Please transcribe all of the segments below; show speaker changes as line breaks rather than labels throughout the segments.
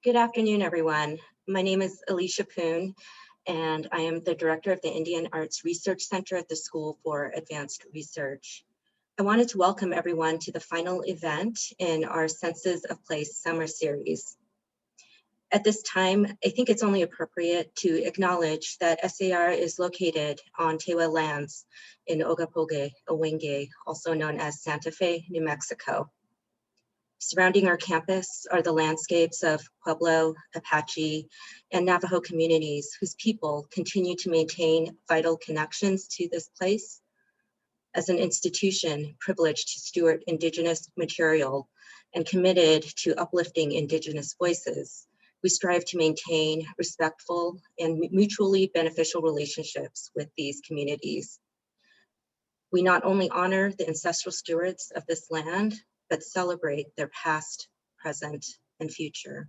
Good afternoon, everyone. My name is Alicia Poon, and I am the director of the Indian Arts Research Center at the School for Advanced Research. I wanted to welcome everyone to the final event in our Senses of Place summer series. At this time, I think it's only appropriate to acknowledge that SAR is located on Tewa lands in Ogapoge, Owenge, also known as Santa Fe, New Mexico. Surrounding our campus are the landscapes of Pueblo, Apache, and Navajo communities whose people continue to maintain vital connections to this place. As an institution privileged to steward Indigenous material and committed to uplifting Indigenous voices, we strive to maintain respectful and mutually beneficial relationships with these communities. We not only honor the ancestral stewards of this land, but celebrate their past, present, and future.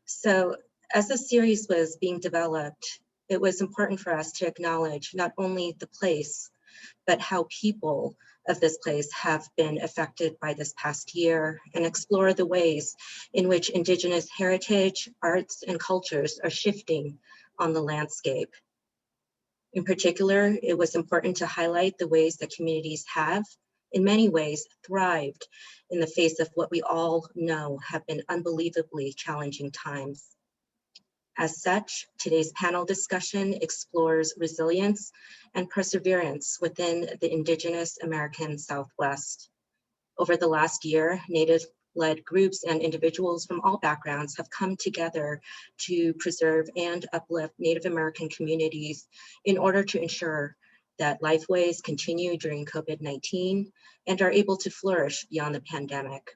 So as the series was being developed, it was important for us to acknowledge not only the place, but how people of this place have been affected by this past year and explore the ways in which Indigenous heritage, arts, and cultures are shifting on the landscape. In particular, it was important to highlight the ways that communities have, in many ways, thrived in the face of what we all know have been unbelievably challenging times. As such, today's panel discussion explores resilience and perseverance within the Indigenous American Southwest. Over the last year, Native-led groups and individuals from all backgrounds have come together to preserve and uplift Native American communities in order to ensure that lifeways continue during COVID-19 and are able to flourish beyond the pandemic.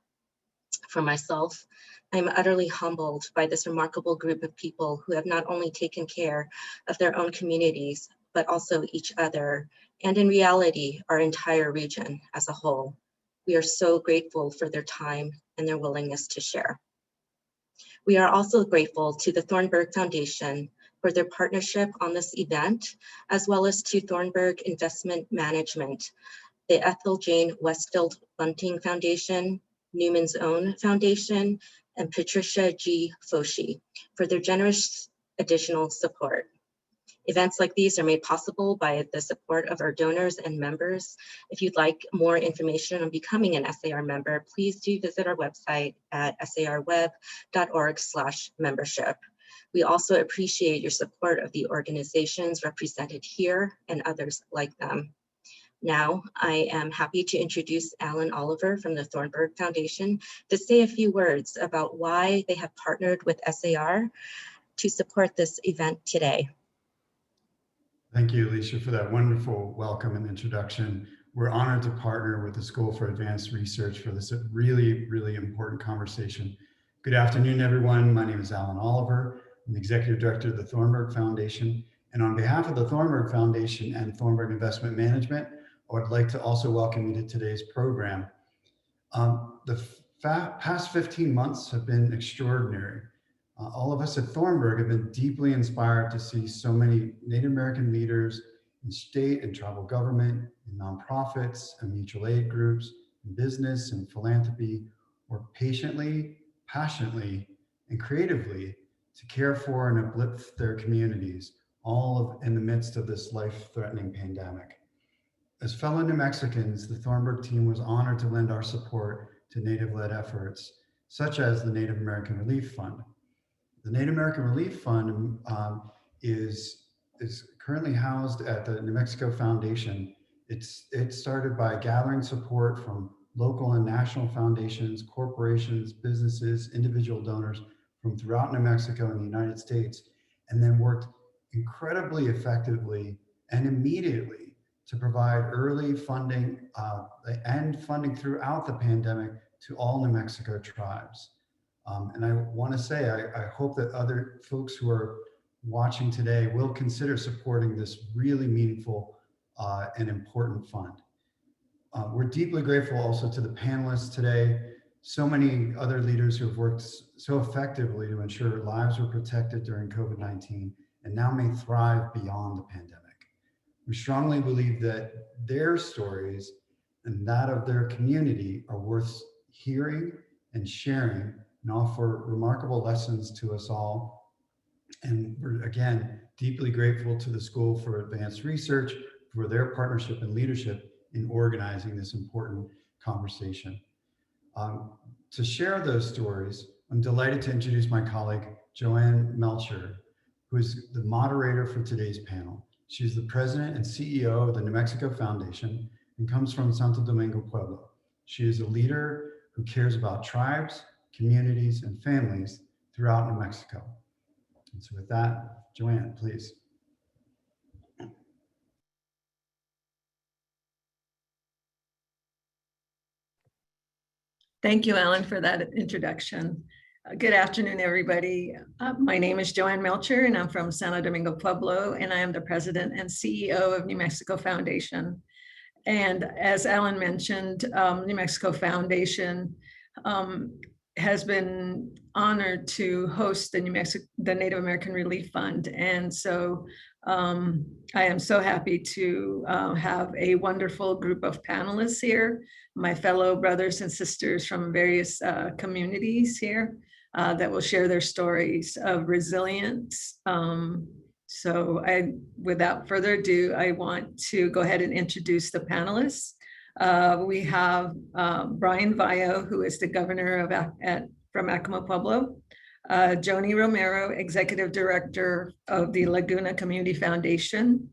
For myself, I'm utterly humbled by this remarkable group of people who have not only taken care of their own communities, but also each other, and in reality, our entire region as a whole. We are so grateful for their time and their willingness to share. We are also grateful to the Thornburg Foundation for their partnership on this event, as well as to Thornburg Investment Management, the Ethel Jane Westfield Bunting Foundation, Newman's Own Foundation, and Patricia G. Foshi for their generous additional support. Events like these are made possible by the support of our donors and members. If you'd like more information on becoming an SAR member, please do visit our website at sarweb.org/membership. We also appreciate your support of the organizations represented here and others like them. Now, I am happy to introduce Alan Oliver from the Thornburg Foundation to say a few words about why they have partnered with SAR to support this event today.
Thank you, Alicia, for that wonderful welcome and introduction. We're honored to partner with the School for Advanced Research for this really, really important conversation. Good afternoon, everyone. My name is Alan Oliver. I'm the Executive Director of the Thornburg Foundation. And on behalf of the Thornburg Foundation and Thornburg Investment Management, I would like to also welcome you to today's program. The past 15 months have been extraordinary. All of us at Thornburg have been deeply inspired to see so many Native American leaders in state and tribal government, in nonprofits and mutual aid groups, in business and philanthropy, work patiently, passionately, and creatively to care for and uplift their communities, all in the midst of this life-threatening pandemic. As fellow New Mexicans, the Thornburg team was honored to lend our support to Native-led efforts, such as the Native American Relief Fund. The Native American Relief Fund is currently housed at the New Mexico Foundation. It started by gathering support from local and national foundations, corporations, businesses, individual donors from throughout New Mexico and the United States, and then worked incredibly effectively and immediately to provide early funding and funding throughout the pandemic to all New Mexico tribes. And I want to say, I hope that other folks who are watching today will consider supporting this really meaningful and important fund. We're deeply grateful also to the panelists today, so many other leaders who have worked so effectively to ensure lives were protected during COVID-19 and now may thrive beyond the pandemic. We strongly believe that their stories and that of their community are worth hearing and sharing and offer remarkable lessons to us all. And we're, again, deeply grateful to the School for Advanced Research for their partnership and leadership in organizing this important conversation. To share those stories, I'm delighted to introduce my colleague, JoAnn Melchor, who is the moderator for today's panel. She's the president and CEO of the New Mexico Foundation and comes from Santo Domingo Pueblo. She is a leader who cares about tribes, communities, and families throughout New Mexico. And so with that, JoAnn, please.
Thank you, Alan, for that introduction. Good afternoon, everybody. My name is JoAnn Melchor, and I'm from Santo Domingo Pueblo, and I am the president and CEO of New Mexico Foundation. And as Alan mentioned, New Mexico Foundation has been honored to host the Native American Relief Fund. And so I am so happy to have a wonderful group of panelists here, my fellow brothers and sisters from various communities here that will share their stories of resilience. So without further ado, I want to go ahead and introduce the panelists. We have Brian Vallo, who is the governor from Acoma Pueblo, Joni Romero, executive director of the Laguna Community Foundation,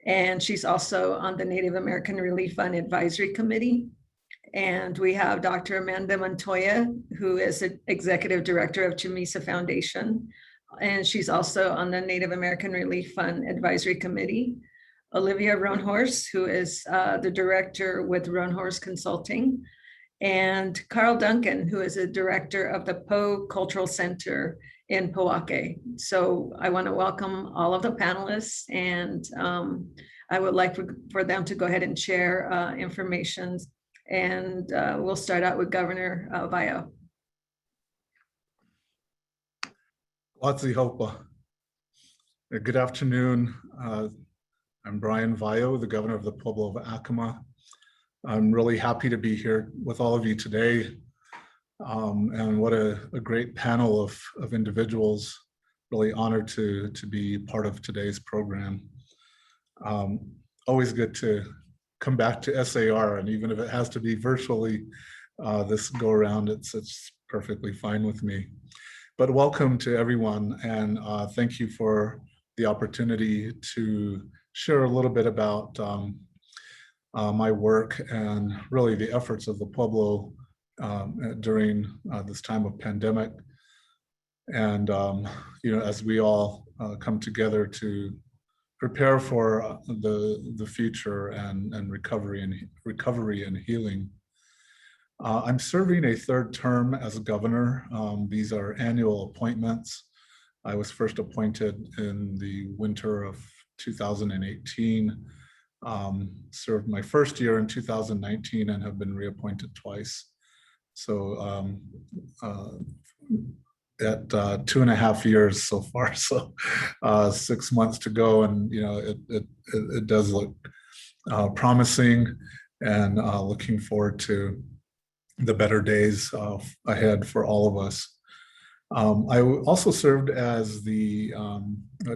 and she's also on the Native American Relief Fund Advisory Committee. And we have Dr. Amanda Montoya, who is the executive director of Chamisa Foundation, and she's also on the Native American Relief Fund Advisory Committee. Olivia Rohnhorse, who is the director with Rohnhorse Consulting, and Carl Duncan, who is a director of the Poe Cultural Center in Poake. So I want to welcome all of the panelists, and I would like for them to go ahead and share information. And we'll start out with Governor Vallo.
Watsi Hopa. Good afternoon. I'm Brian Vallo, the governor of the Pueblo of Acoma. I'm really happy to be here with all of you today. And what a great panel of individuals. Really honored to be part of today's program. Always good to come back to SAR, and even if it has to be virtually this go around, it's perfectly fine with me. But welcome to everyone, and thank you for the opportunity to share a little bit about my work and really the efforts of the Pueblo during this time of pandemic. And as we all come together to prepare for the future and recovery and healing. I'm serving a third term as governor. These are annual appointments. I was first appointed in the winter of 2018, served my first year in 2019 and have been reappointed twice. So at 2.5 years so far, so 6 months to go, and it does look promising, and looking forward to the better days ahead for all of us. I also served as the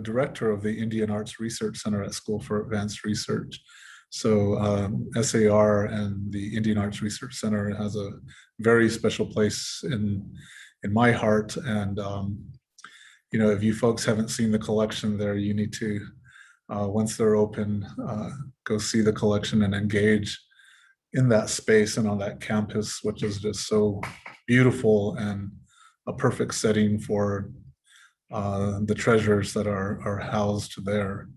director of the Indian Arts Research Center at School for Advanced Research. So SAR and the Indian Arts Research Center has a very special place in my heart. And if you folks haven't seen the collection there, you need to, once they're open, go see the collection and engage in that space and on that campus, which is just so beautiful and a perfect setting for the treasures that are housed there.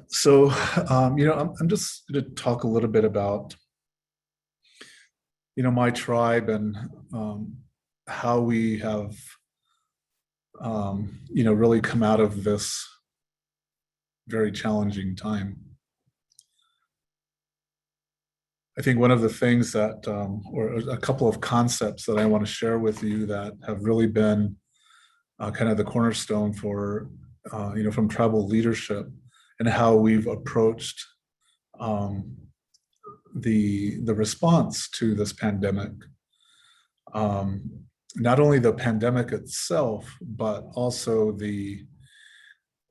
So, I'm just going to talk a little bit about, my tribe and how we have, really come out of this very challenging time. I think one of the things that, or a couple of concepts that I want to share with you that have really been kind of the cornerstone for, from tribal leadership and how we've approached the response to this pandemic. not only the pandemic itself, but also the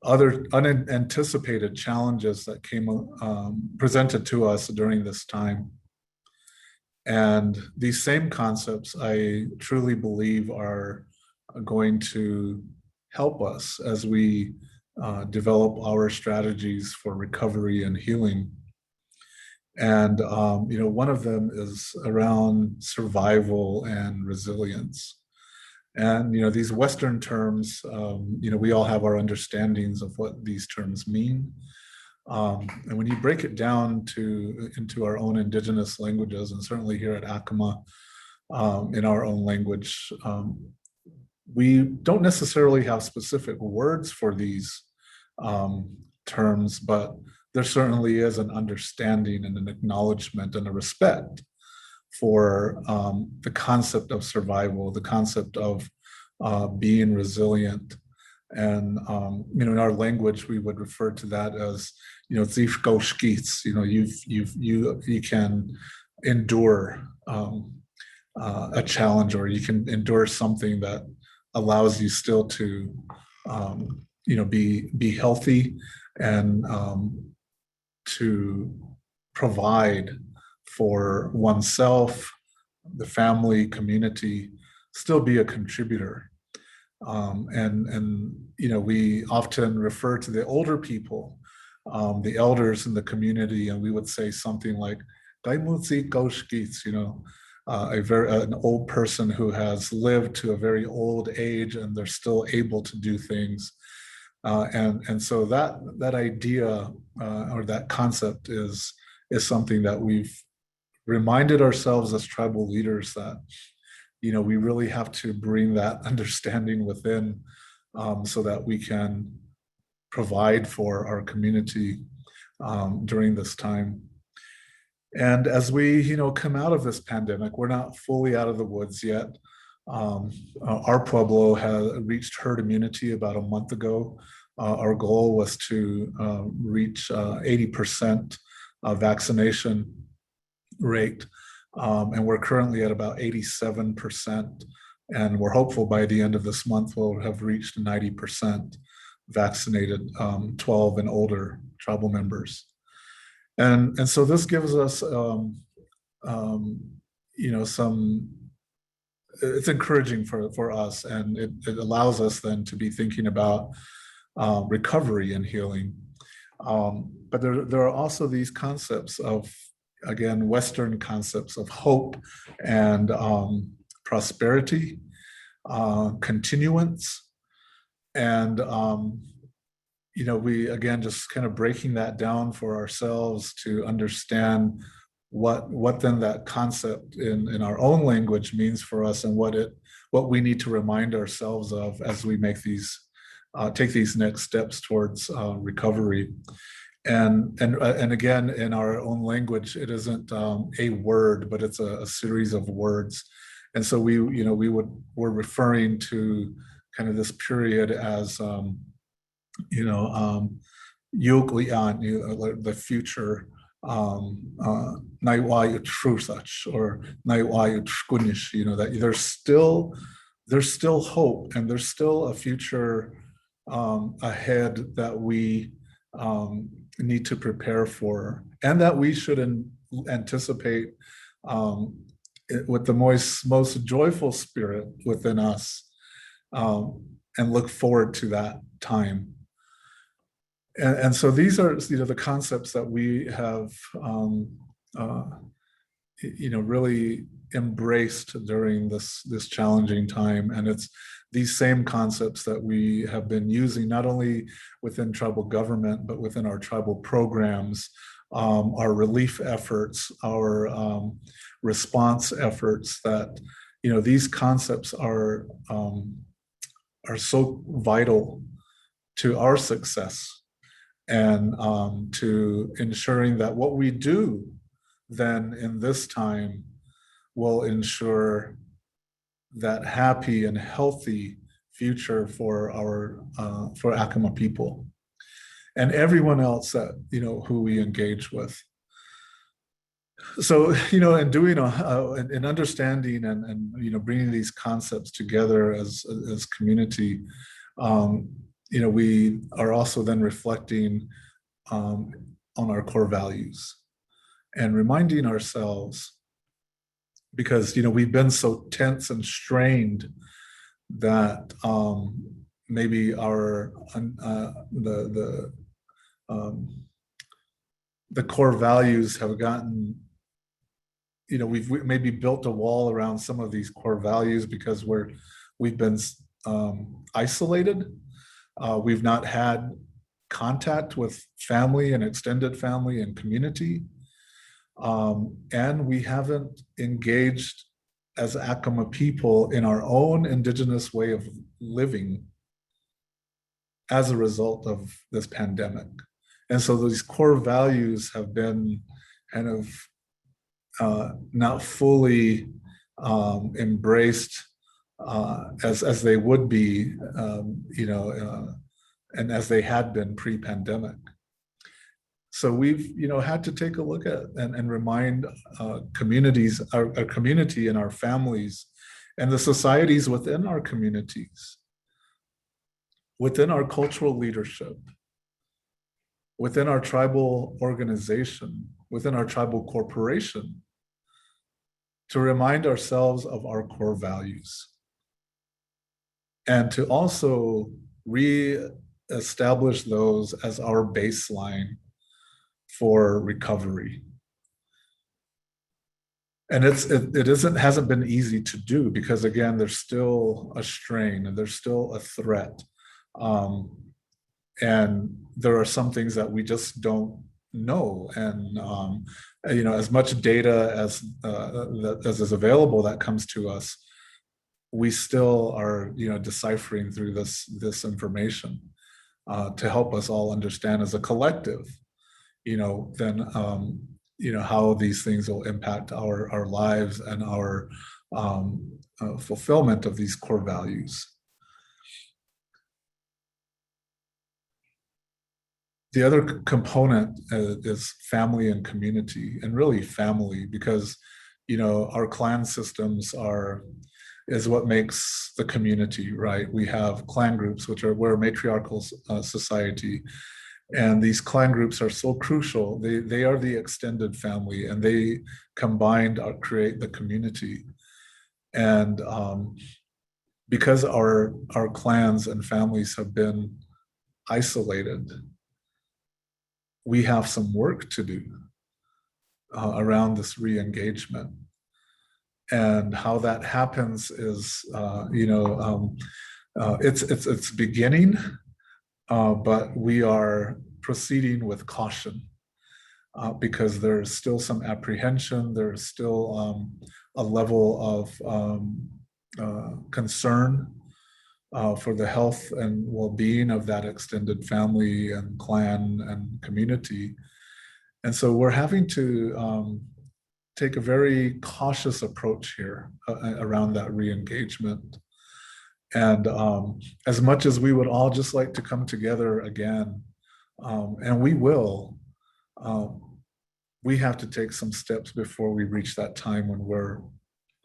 other unanticipated challenges that came presented to us during this time. And these same concepts, I truly believe, are going to help us as we develop our strategies for recovery and healing. And one of them is around survival and resilience. And these Western terms, we all have our understandings of what these terms mean. And when you break it down into our own indigenous languages, and certainly here at Acoma, in our own language, we don't necessarily have specific words for these terms, but there certainly is an understanding and an acknowledgement and a respect for the concept of survival, the concept of being resilient. And in our language, we would refer to that as, you can endure a challenge, or you can endure something that allows you still to be healthy and to provide for oneself, the family, community, still be a contributor. We often refer to the older people, the elders in the community, and we would say something like, an old person who has lived to a very old age and they're still able to do things. And so that idea or that concept is something that we've reminded ourselves as tribal leaders that we really have to bring that understanding within, so that we can provide for our community during this time. And as we come out of this pandemic, we're not fully out of the woods yet. Our Pueblo has reached herd immunity about a month ago. Our goal was to reach 80% vaccination rate. And we're currently at about 87%. And we're hopeful by the end of this month, we'll have reached 90% vaccinated 12 and older tribal members. And so this gives us, it's encouraging for us, and it allows us then to be thinking about recovery and healing. But there are also these concepts of, again, Western concepts of hope and prosperity, continuance, and we, again, just kind of breaking that down for ourselves to understand what then that concept in our own language means for us, and what we need to remind ourselves of as we make take these next steps towards recovery. And again, in our own language, it isn't a word, but it's a series of words. And so we're referring to kind of this period as the future, or that there's still hope, and there's still a future ahead that we need to prepare for, and that we should anticipate with the most joyful spirit within us, and look forward to that time. And so these are the concepts that we have really embraced during this challenging time. And it's these same concepts that we have been using not only within tribal government, but within our tribal programs, our relief efforts, our response efforts, that these concepts are so vital to our success, and to ensuring that what we do then in this time will ensure that happy and healthy future for for Acoma people and everyone else that who we engage with. So, in doing in understanding and bringing these concepts together as community, we are also then reflecting on our core values and reminding ourselves, because we've been so tense and strained that maybe our the core values have gotten, we've maybe built a wall around some of these core values because we've been isolated. We've not had contact with family and extended family and community. And we haven't engaged as Acoma people in our own Indigenous way of living as a result of this pandemic. And so these core values have been kind of not fully embraced as they would be, and as they had been pre-pandemic. So we've, had to take a look at and remind communities, our community and our families, and the societies within our communities, within our cultural leadership, within our tribal organization, within our tribal corporation, to remind ourselves of our core values, and to also re-establish those as our baseline for recovery. And hasn't been easy to do, because again, there's still a strain and there's still a threat. And there are some things that we just don't know. And as much data as is available that comes to us, we still are deciphering through this information to help us all understand as a collective, then how these things will impact our lives and our fulfillment of these core values. The other component is family and community, and really family, because our clan systems is what makes the community, right? We have clan groups, we're a matriarchal society. And these clan groups are so crucial. They are the extended family, and they combined create the community. And because our clans and families have been isolated, we have some work to do around this re-engagement. And how that happens is, it's beginning. But we are proceeding with caution because there's still some apprehension. There's still a level of concern for the health and well-being of that extended family and clan and community. And so we're having to take a very cautious approach here around that re-engagement. And as much as we would all just like to come together again, and we will, we have to take some steps before we reach that time when we're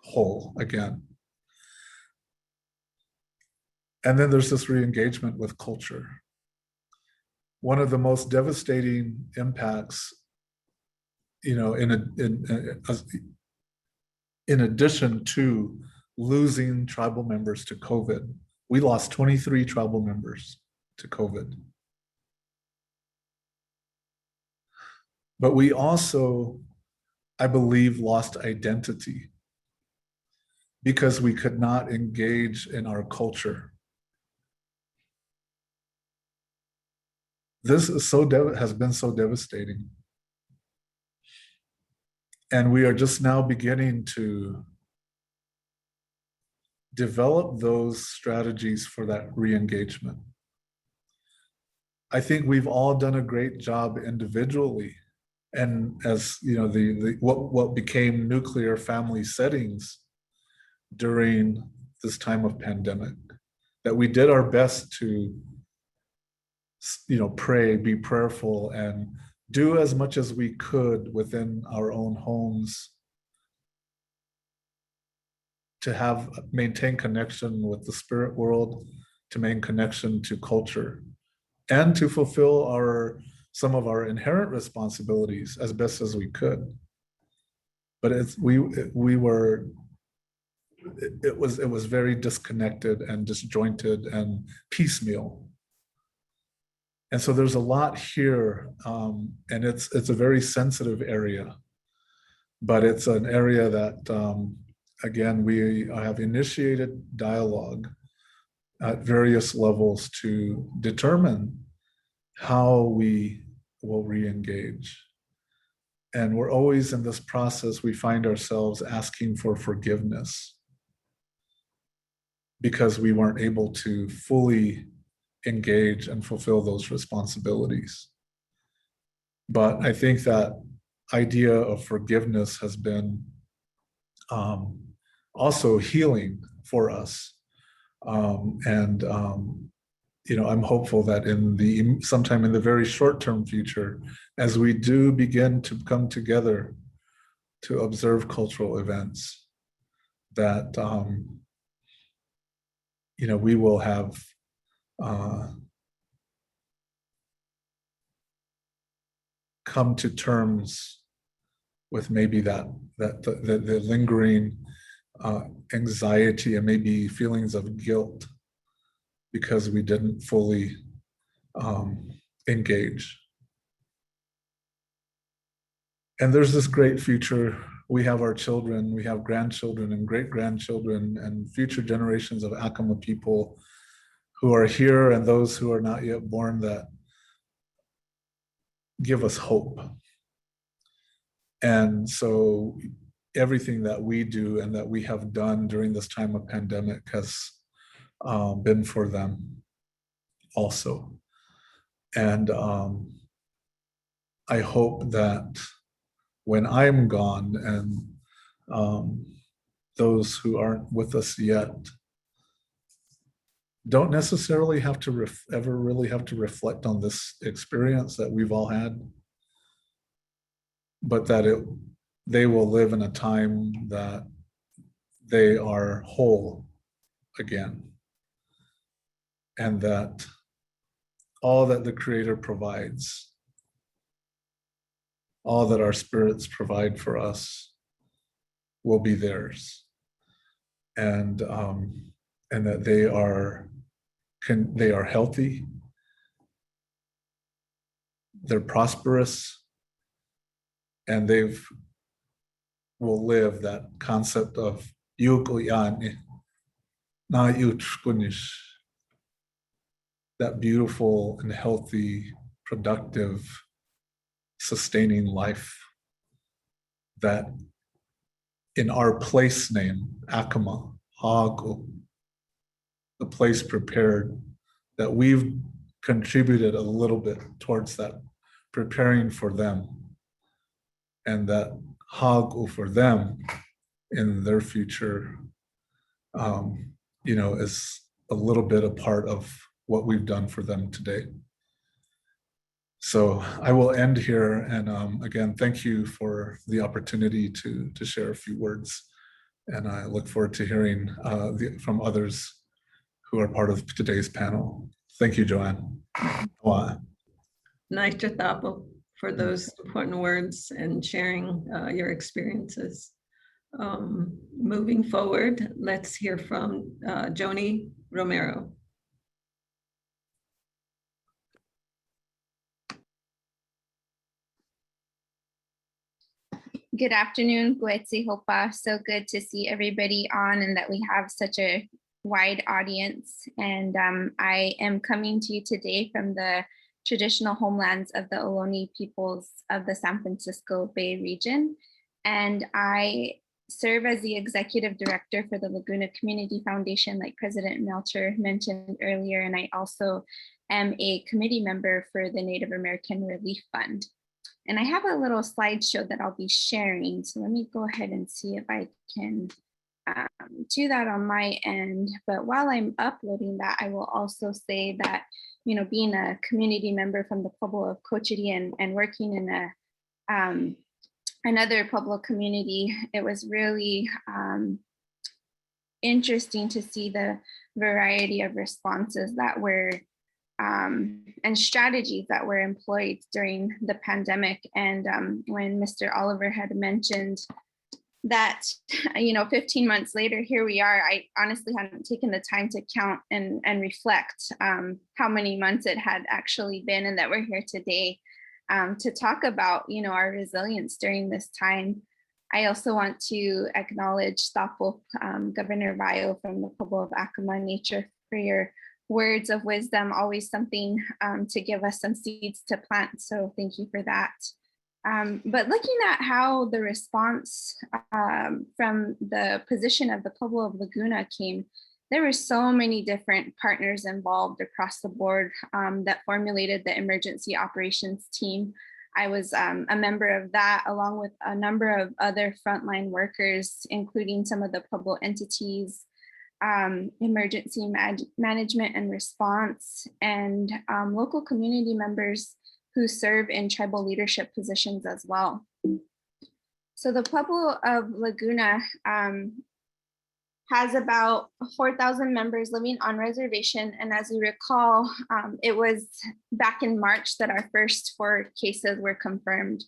whole again. And then there's this re-engagement with culture. One of the most devastating impacts, in addition to losing tribal members to COVID. We lost 23 tribal members to COVID. But we also, I believe, lost identity because we could not engage in our culture. This is has been so devastating. And we are just now beginning to develop those strategies for that re-engagement. I think we've all done a great job individually, and as what became nuclear family settings during this time of pandemic, that we did our best to pray, be prayerful, and do as much as we could within our own homes to maintain connection with the spirit world, to maintain connection to culture, and to fulfill some of our inherent responsibilities as best as we could. But it was very disconnected and disjointed and piecemeal. And so there's a lot here, and it's a very sensitive area, but it's an area that, again, we have initiated dialogue at various levels to determine how we will re-engage. And we're always in this process, we find ourselves asking for forgiveness because we weren't able to fully engage and fulfill those responsibilities. But I think that idea of forgiveness has been also healing for us. I'm hopeful that sometime in the very short-term future, as we do begin to come together to observe cultural events, that we will have come to terms with maybe the lingering anxiety and maybe feelings of guilt because we didn't fully engage. And there's this great future. We have our children, we have grandchildren and great-grandchildren and future generations of Acoma people who are here and those who are not yet born that give us hope. And so everything that we do and that we have done during this time of pandemic has been for them also. And I hope that when I'm gone and those who aren't with us yet don't necessarily have to ever really have to reflect on this experience that we've all had, but that they will live in a time that they are whole again, and that all that the Creator provides, all that our spirits provide for us, will be theirs, and that they are healthy, they're prosperous, and will live that concept of yukoyani, na yuchkunish, that beautiful and healthy, productive, sustaining life that in our place name, Acoma, Hagu, the place prepared, that we've contributed a little bit towards that, preparing for them, and that Hagu for them in their future, is a little bit a part of what we've done for them today. So I will end here, and again, thank you for the opportunity to share a few words, and I look forward to hearing from others who are part of today's panel. Thank you, JoAnn.
Nice to Thapo for those important words and sharing your experiences. Moving forward, let's hear from Joni Romero.
Good afternoon, Guetzi Hopa. So good to see everybody on and that we have such a wide audience. And I am coming to you today from the traditional homelands of the Ohlone peoples of the San Francisco Bay region. And I serve as the executive director for the Laguna Community Foundation, like President Melchor mentioned earlier. And I also am a committee member for the Native American Relief Fund. And I have a little slideshow that I'll be sharing. So let me go ahead and see if I can to that on my end. But while I'm uploading that, I will also say that, you know, being a community member from the Pueblo of Cochiti and working in a another Pueblo community, it was really interesting to see the variety of responses that were and strategies that were employed during the pandemic. And when Mr. Oliver had mentioned that, you know, 15 months later, here we are, I honestly hadn't taken the time to count and reflect how many months it had actually been, and that we're here today to talk about, you know, our resilience during this time. I also want to acknowledge thoughtful Governor Vallo from the Pueblo of Acoma Nature for your words of wisdom, always something to give us some seeds to plant. So thank you for that. But looking at how the response from the position of the Pueblo of Laguna came, there were so many different partners involved across the board that formulated the emergency operations team. I was a member of that, along with a number of other frontline workers, including some of the Pueblo entities, emergency management and response, and local community members who serve in tribal leadership positions as well. So the Pueblo of Laguna has about 4,000 members living on reservation. And as you recall, it was back in March that our first 4 cases were confirmed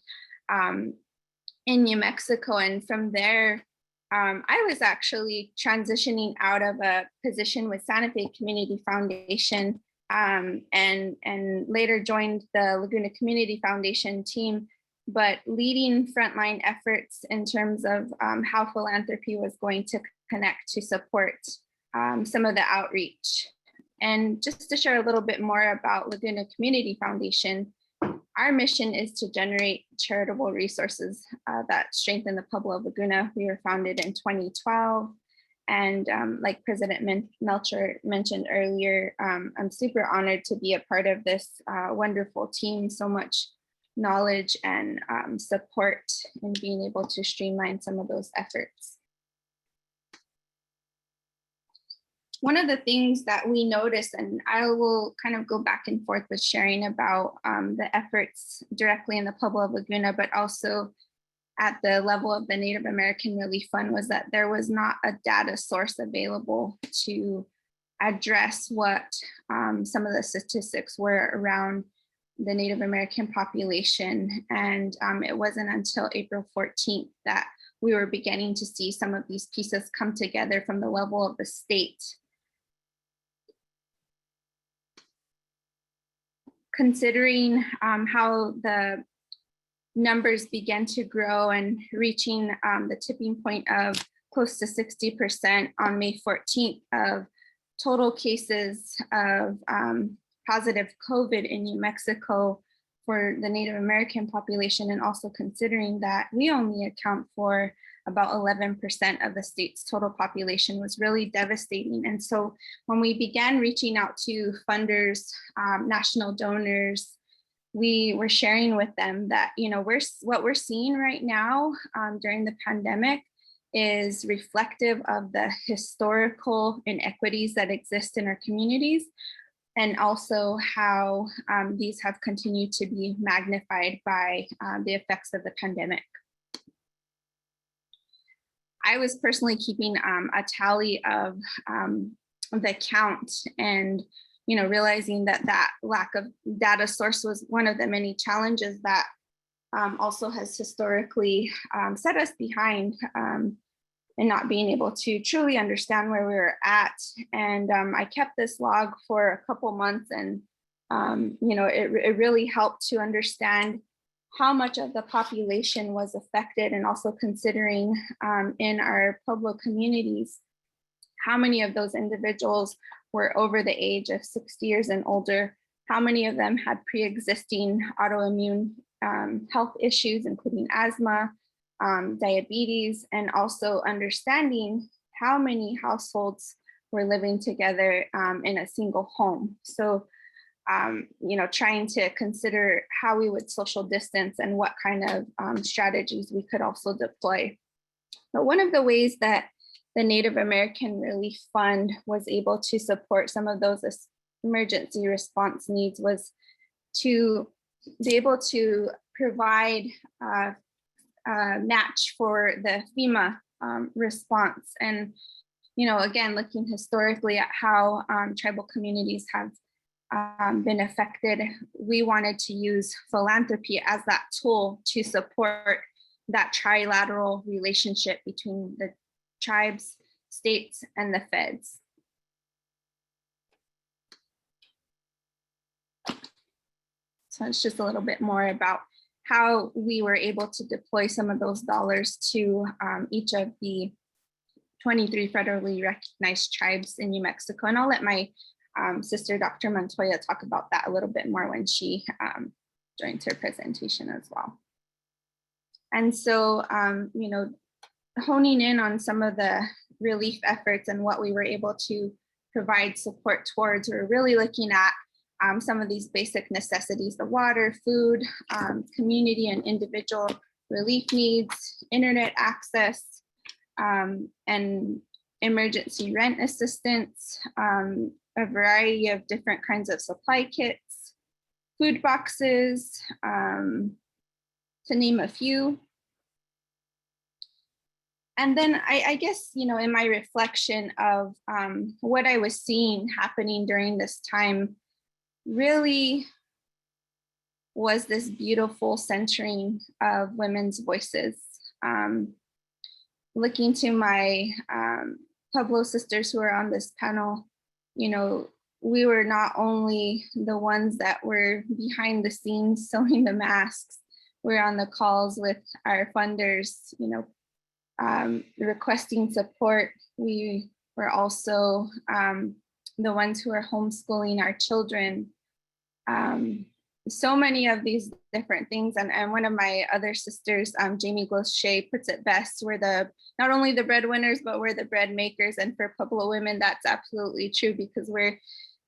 in New Mexico. And from there, I was actually transitioning out of a position with Santa Fe Community Foundation and later joined the Laguna Community Foundation team, but leading frontline efforts in terms of how philanthropy was going to connect to support some of the outreach. And just to share a little bit more about Laguna Community Foundation, our mission is to generate charitable resources that strengthen the Pueblo of Laguna. We were founded in 2012. And like President Melchor mentioned earlier, I'm super honored to be a part of this wonderful team. So much knowledge and support in being able to streamline some of those efforts. One of the things that we noticed, and I will kind of go back and forth with sharing about the efforts directly in the Pueblo of Laguna, but also at the level of the Native American Relief Fund, was that there was not a data source available to address what some of the statistics were around the Native American population. And it wasn't until April 14th that we were beginning to see some of these pieces come together from the level of the state. Considering how the numbers began to grow and reaching the tipping point of close to 60% on May 14th of total cases of positive COVID in New Mexico for the Native American population, and also considering that we only account for about 11% of the state's total population, was really devastating. And so when we began reaching out to funders, national donors, we were sharing with them that, you know, what we're seeing right now during the pandemic is reflective of the historical inequities that exist in our communities, and also how these have continued to be magnified by the effects of the pandemic. I was personally keeping a tally of the count, and realizing that lack of data source was one of the many challenges that also has historically set us behind and not being able to truly understand where we were at. And I kept this log for a couple months, and it really helped to understand how much of the population was affected, and also considering in our Pueblo communities, how many of those individuals were over the age of 60 years and older, how many of them had pre-existing autoimmune health issues, including asthma, diabetes, and also understanding how many households were living together in a single home. So, trying to consider how we would social distance and what kind of strategies we could also deploy. But one of the ways that the Native American Relief Fund was able to support some of those emergency response needs was to be able to provide a match for the FEMA response. And, you know, again, looking historically at how tribal communities have been affected, we wanted to use philanthropy as that tool to support that trilateral relationship between the tribes, states, and the feds. So it's just a little bit more about how we were able to deploy some of those dollars to each of the 23 federally recognized tribes in New Mexico. And I'll let my sister, Dr. Montoya, talk about that a little bit more when she joins her presentation as well. And so, you know, honing in on some of the relief efforts and what we were able to provide support towards, we're really looking at some of these basic necessities: the water, food, community and individual relief needs, internet access, and emergency rent assistance, a variety of different kinds of supply kits, food boxes, to name a few. And then I guess, you know, in my reflection of what I was seeing happening during this time really was this beautiful centering of women's voices. Looking to my Pueblo sisters who are on this panel, you know, we were not only the ones that were behind the scenes sewing the masks, we're on the calls with our funders, you know, requesting support. We were also the ones who are homeschooling our children. So many of these different things. And one of my other sisters, Jamie Gloshay, puts it best: we're not only the breadwinners, but we're the bread makers. And for Pueblo women, that's absolutely true, because we're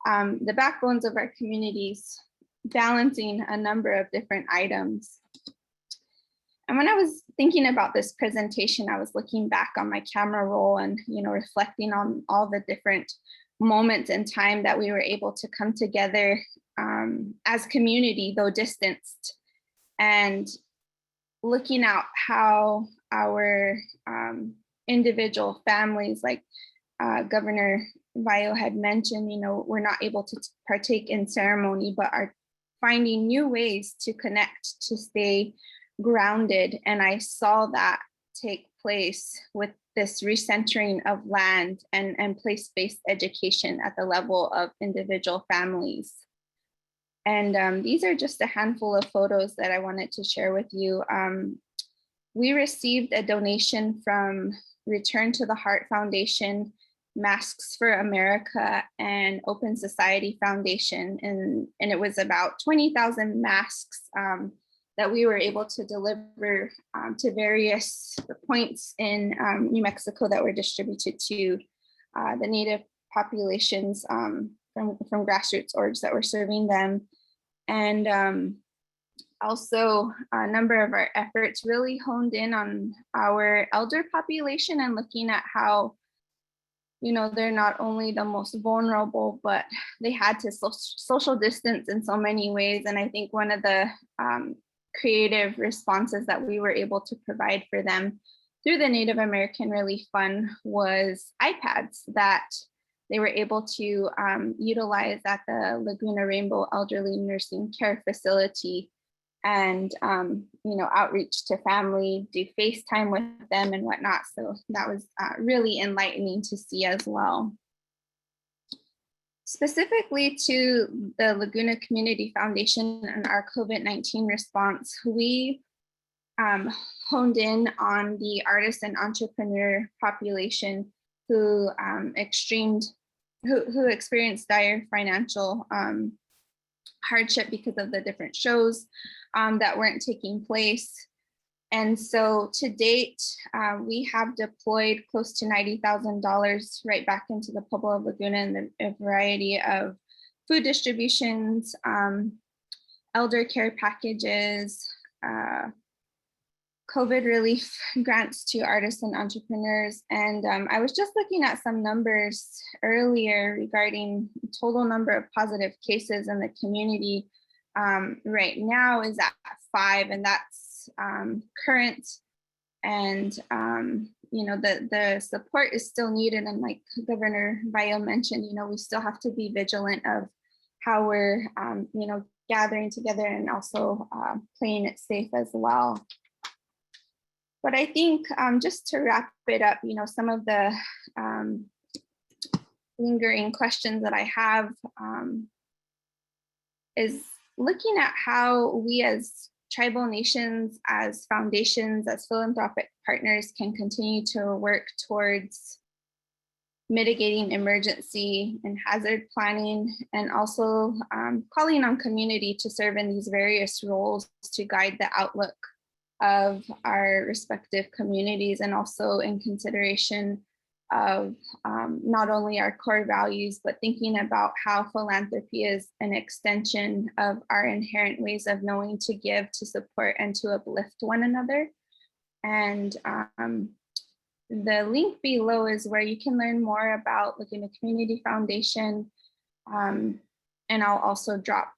the backbones of our communities, balancing a number of different items. And when I was thinking about this presentation, I was looking back on my camera roll and, you know, reflecting on all the different moments in time that we were able to come together as community, though distanced, and looking at how our individual families, like Governor Vallo had mentioned, you know, we're not able to partake in ceremony, but are finding new ways to connect, to stay grounded. And I saw that take place with this recentering of land and place-based education at the level of individual families. And these are just a handful of photos that I wanted to share with you. We received a donation from Return to the Heart Foundation, Masks for America, and Open Society Foundation. And it was about 20,000 masks that we were able to deliver to various points in New Mexico that were distributed to the Native populations from grassroots orgs that were serving them. And also a number of our efforts really honed in on our elder population and looking at how, you know, they're not only the most vulnerable, but they had to social distance in so many ways. And I think one of the creative responses that we were able to provide for them through the Native American Relief Fund was iPads that they were able to utilize at the Laguna Rainbow Elderly Nursing Care Facility, and you know, outreach to family, do FaceTime with them and whatnot. So that was really enlightening to see as well. Specifically to the Laguna Community Foundation and our COVID-19 response, we honed in on the artist and entrepreneur population who experienced dire financial hardship because of the different shows that weren't taking place. And so to date, we have deployed close to $90,000 right back into the Pueblo of Laguna in a variety of food distributions, elder care packages, COVID relief grants to artists and entrepreneurs. And I was just looking at some numbers earlier regarding total number of positive cases in the community. Right now is at 5, and that's current. And the support is still needed. And like Governor Vallo mentioned, we still have to be vigilant of how we're gathering together and also playing it safe as well. But I think just to wrap it up, some of the lingering questions that I have is looking at how we as tribal nations, as foundations, as philanthropic partners can continue to work towards mitigating emergency and hazard planning, and also calling on community to serve in these various roles to guide the outlook of our respective communities, and also in consideration of not only our core values, but thinking about how philanthropy is an extension of our inherent ways of knowing to give, to support, and to uplift one another. And the link below is where you can learn more about Laguna Community Foundation. And I'll also drop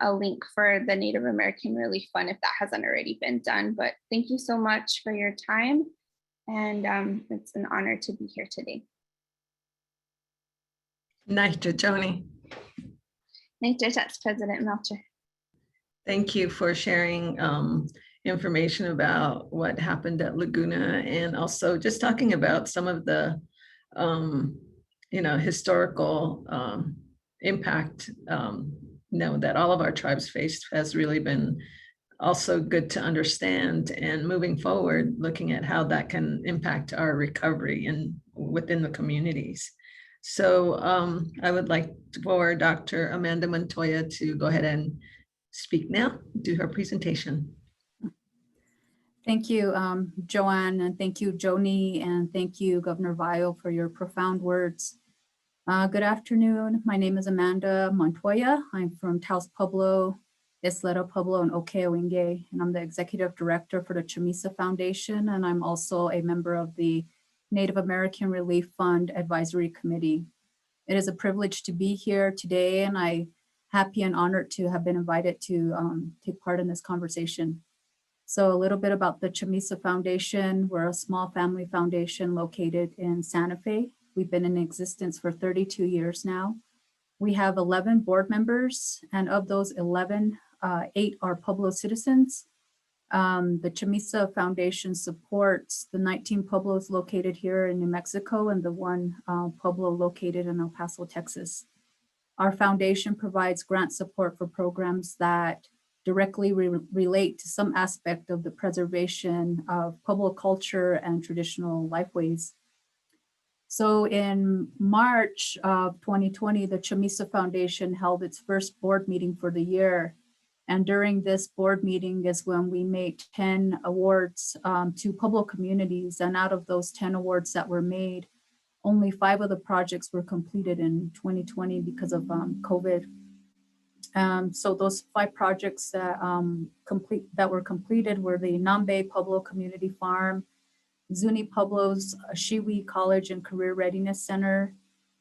a link for the Native American Relief Fund if that hasn't already been done. But thank you so much for your time. And it's an honor to be here today.
Nice, Joni.
That's President Melchor.
Thank you for sharing information about what happened at Laguna, and also just talking about some of the historical impact that all of our tribes faced has really been also good to understand, and moving forward, looking at how that can impact our recovery and within the communities. So I would like for Dr. Amanda Montoya to go ahead and speak now, do her presentation.
Thank you, JoAnn, and thank you, Joni, and thank you, Governor Vallo, for your profound words. Good afternoon. My name is Amanda Montoya. I'm from Taos Pueblo, Isleta Pueblo, and Okeowinge, and I'm the Executive Director for the Chamisa Foundation, and I'm also a member of the Native American Relief Fund Advisory Committee. It is a privilege to be here today, and I'm happy and honored to have been invited to take part in this conversation. So a little bit about the Chamisa Foundation. We're a small family foundation located in Santa Fe. We've been in existence for 32 years now. We have 11 board members, and of those 11, 8 are Pueblo citizens. The Chamisa Foundation supports the 19 Pueblos located here in New Mexico and the 1 Pueblo located in El Paso, Texas. Our foundation provides grant support for programs that directly relate to some aspect of the preservation of Pueblo culture and traditional lifeways. So in March of 2020, the Chamisa Foundation held its first board meeting for the year. And during this board meeting is when we made 10 awards to Pueblo communities. And out of those 10 awards that were made, only 5 of the projects were completed in 2020 because of COVID. So those 5 projects that were completed were the Nambe Pueblo Community Farm, Zuni Pueblo's Shiwi College and Career Readiness Center,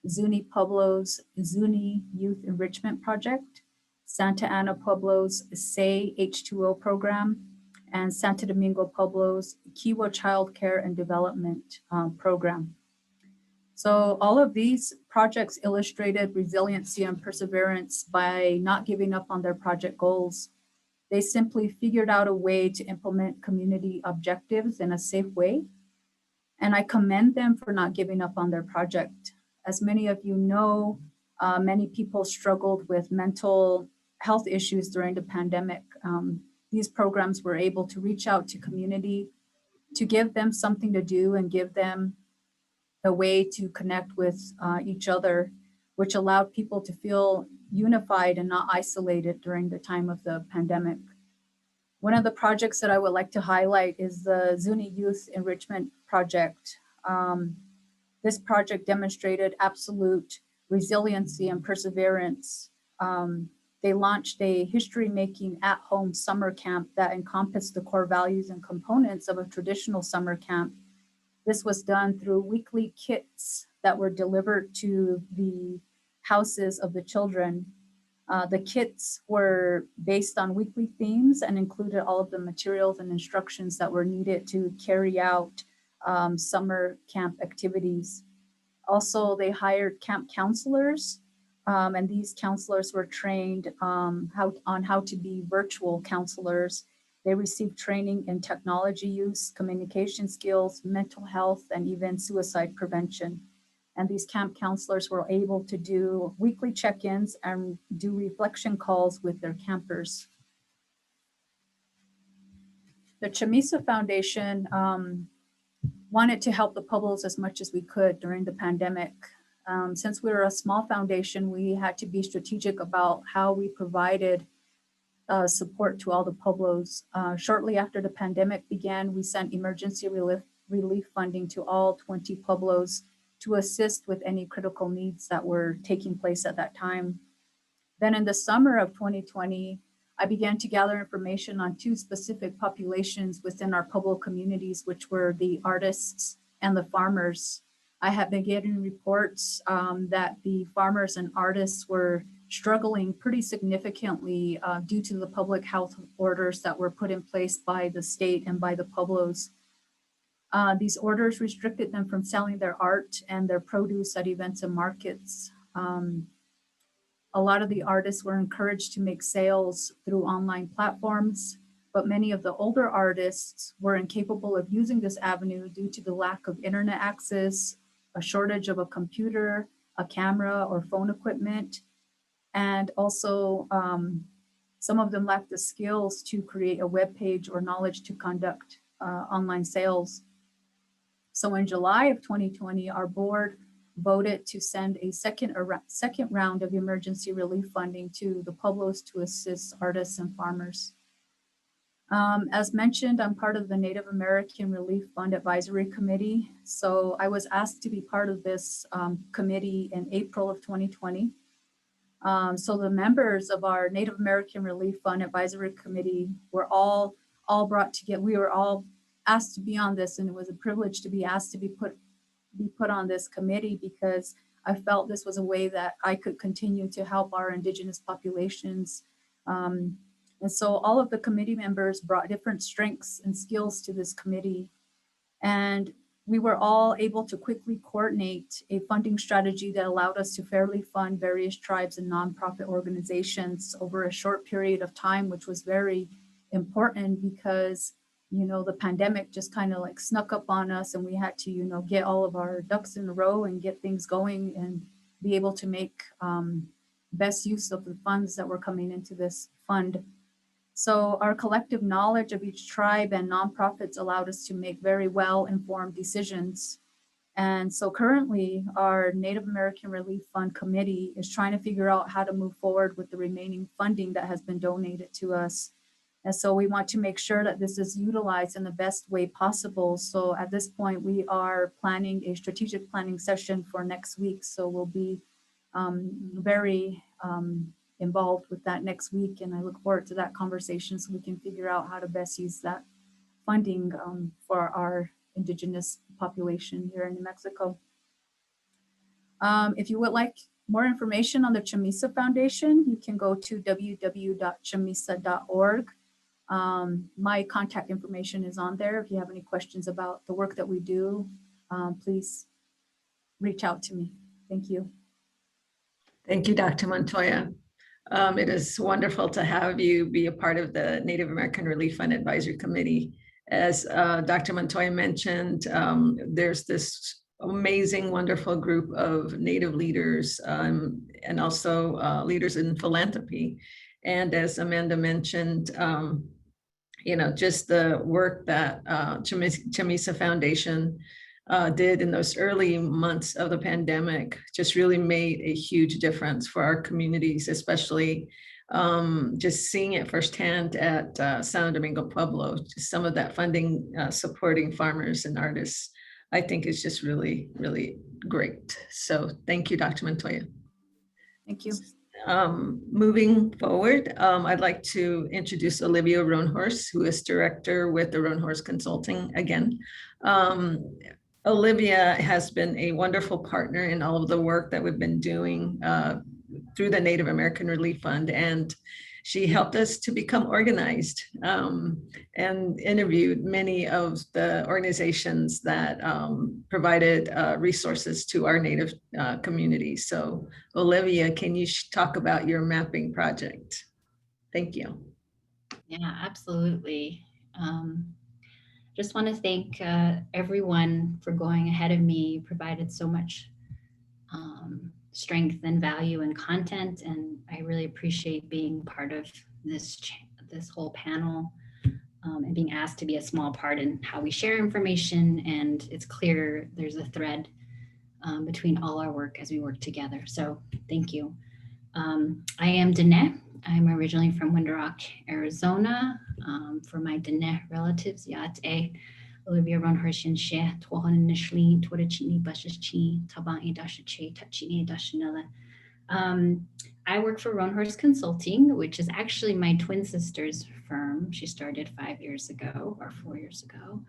Zuni Pueblo's Zuni Youth Enrichment Project, Santa Ana Pueblo's SAY H2O program, and Santo Domingo Pueblo's Kiwa Child Care and Development program. So all of these projects illustrated resiliency and perseverance by not giving up on their project goals. They simply figured out a way to implement community objectives in a safe way. And I commend them for not giving up on their project. As many of you know, many people struggled with mental health issues during the pandemic. These programs were able to reach out to community, to give them something to do and give them a way to connect with each other, which allowed people to feel unified and not isolated during the time of the pandemic. One of the projects that I would like to highlight is the Zuni Youth Enrichment Project. This project demonstrated absolute resiliency and perseverance. they launched a history-making at-home summer camp that encompassed the core values and components of a traditional summer camp. This was done through weekly kits that were delivered to the houses of the children. The kits were based on weekly themes and included all of the materials and instructions that were needed to carry out summer camp activities. Also, they hired camp counselors, and these counselors were trained on how to be virtual counselors. They received training in technology use, communication skills, mental health, and even suicide prevention. And these camp counselors were able to do weekly check-ins and do reflection calls with their campers. The Chamisa Foundation wanted to help the Pueblos as much as we could during the pandemic. Since we were a small foundation, we had to be strategic about how we provided support to all the Pueblos. Shortly after the pandemic began, we sent emergency relief funding to all 20 Pueblos to assist with any critical needs that were taking place at that time. Then in the summer of 2020, I began to gather information on two specific populations within our Pueblo communities, which were the artists and the farmers. I have been getting reports that the farmers and artists were struggling pretty significantly due to the public health orders that were put in place by the state and by the Pueblos. These orders restricted them from selling their art and their produce at events and markets. A lot of the artists were encouraged to make sales through online platforms, but many of the older artists were incapable of using this avenue due to the lack of internet access, a shortage of a computer, a camera, or phone equipment. And also, some of them lacked the skills to create a web page or knowledge to conduct online sales. So in July of 2020, our board voted to send a second round of emergency relief funding to the Pueblos to assist artists and farmers. As mentioned, I'm part of the Native American Relief Fund Advisory Committee. So I was asked to be part of this committee in April of 2020. So the members of our Native American Relief Fund Advisory Committee were all brought together. We were all asked to be on this, and it was a privilege to be asked to be put on this committee because I felt this was a way that I could continue to help our Indigenous populations. And so all of the committee members brought different strengths and skills to this committee. And we were all able to quickly coordinate a funding strategy that allowed us to fairly fund various tribes and nonprofit organizations over a short period of time, which was very important because, you know, the pandemic just kind of like snuck up on us and we had to, you know, get all of our ducks in a row and get things going and be able to make best use of the funds that were coming into this fund. So our collective knowledge of each tribe and nonprofits allowed us to make very well-informed decisions. And so currently our Native American Relief Fund Committee is trying to figure out how to move forward with the remaining funding that has been donated to us. And so we want to make sure that this is utilized in the best way possible. So at this point, we are planning a strategic planning session for next week. So we'll be very involved with that next week. And I look forward to that conversation so we can figure out how to best use that funding for our Indigenous population here in New Mexico. If you would like more information on the Chamisa Foundation, you can go to www.chamisa.org. My contact information is on there. If you have any questions about the work that we do, please reach out to me. Thank you.
Thank you, Dr. Montoya. It is wonderful to have you be a part of the Native American Relief Fund Advisory Committee. As Dr. Montoya mentioned, there's this amazing, wonderful group of Native leaders and also leaders in philanthropy. And as Amanda mentioned, you know, just the work that Chamisa Foundation did in those early months of the pandemic just really made a huge difference for our communities, especially just seeing it firsthand at San Domingo Pueblo. Just some of that funding supporting farmers and artists, I think is just really, really great. So thank you, Dr. Montoya.
Thank you.
Moving forward, I'd like to introduce Olivia Rohnhorse, who is director with the Rohnhorse Consulting again. Olivia has been a wonderful partner in all of the work that we've been doing through the Native American Relief Fund, and she helped us to become organized and interviewed many of the organizations that provided resources to our Native community. So Olivia, can you talk about your mapping project? Thank you.
Yeah, absolutely. Just want to thank everyone for going ahead of me, provided so much strength and value and content, and I really appreciate being part of this whole panel and being asked to be a small part in how we share information. And it's clear there's a thread between all our work as we work together. So thank you. I am Dene. I'm originally from Window Rock, Arizona. For my Dene relatives, Yate, Olivia Rohnhorse and She, Twohan initially, Twitchini, Bushishi, Taban Dashache, Tachini Dashanella. I work for Rohnhorse Consulting, which is actually my twin sister's firm. She started 5 years ago or 4 years ago.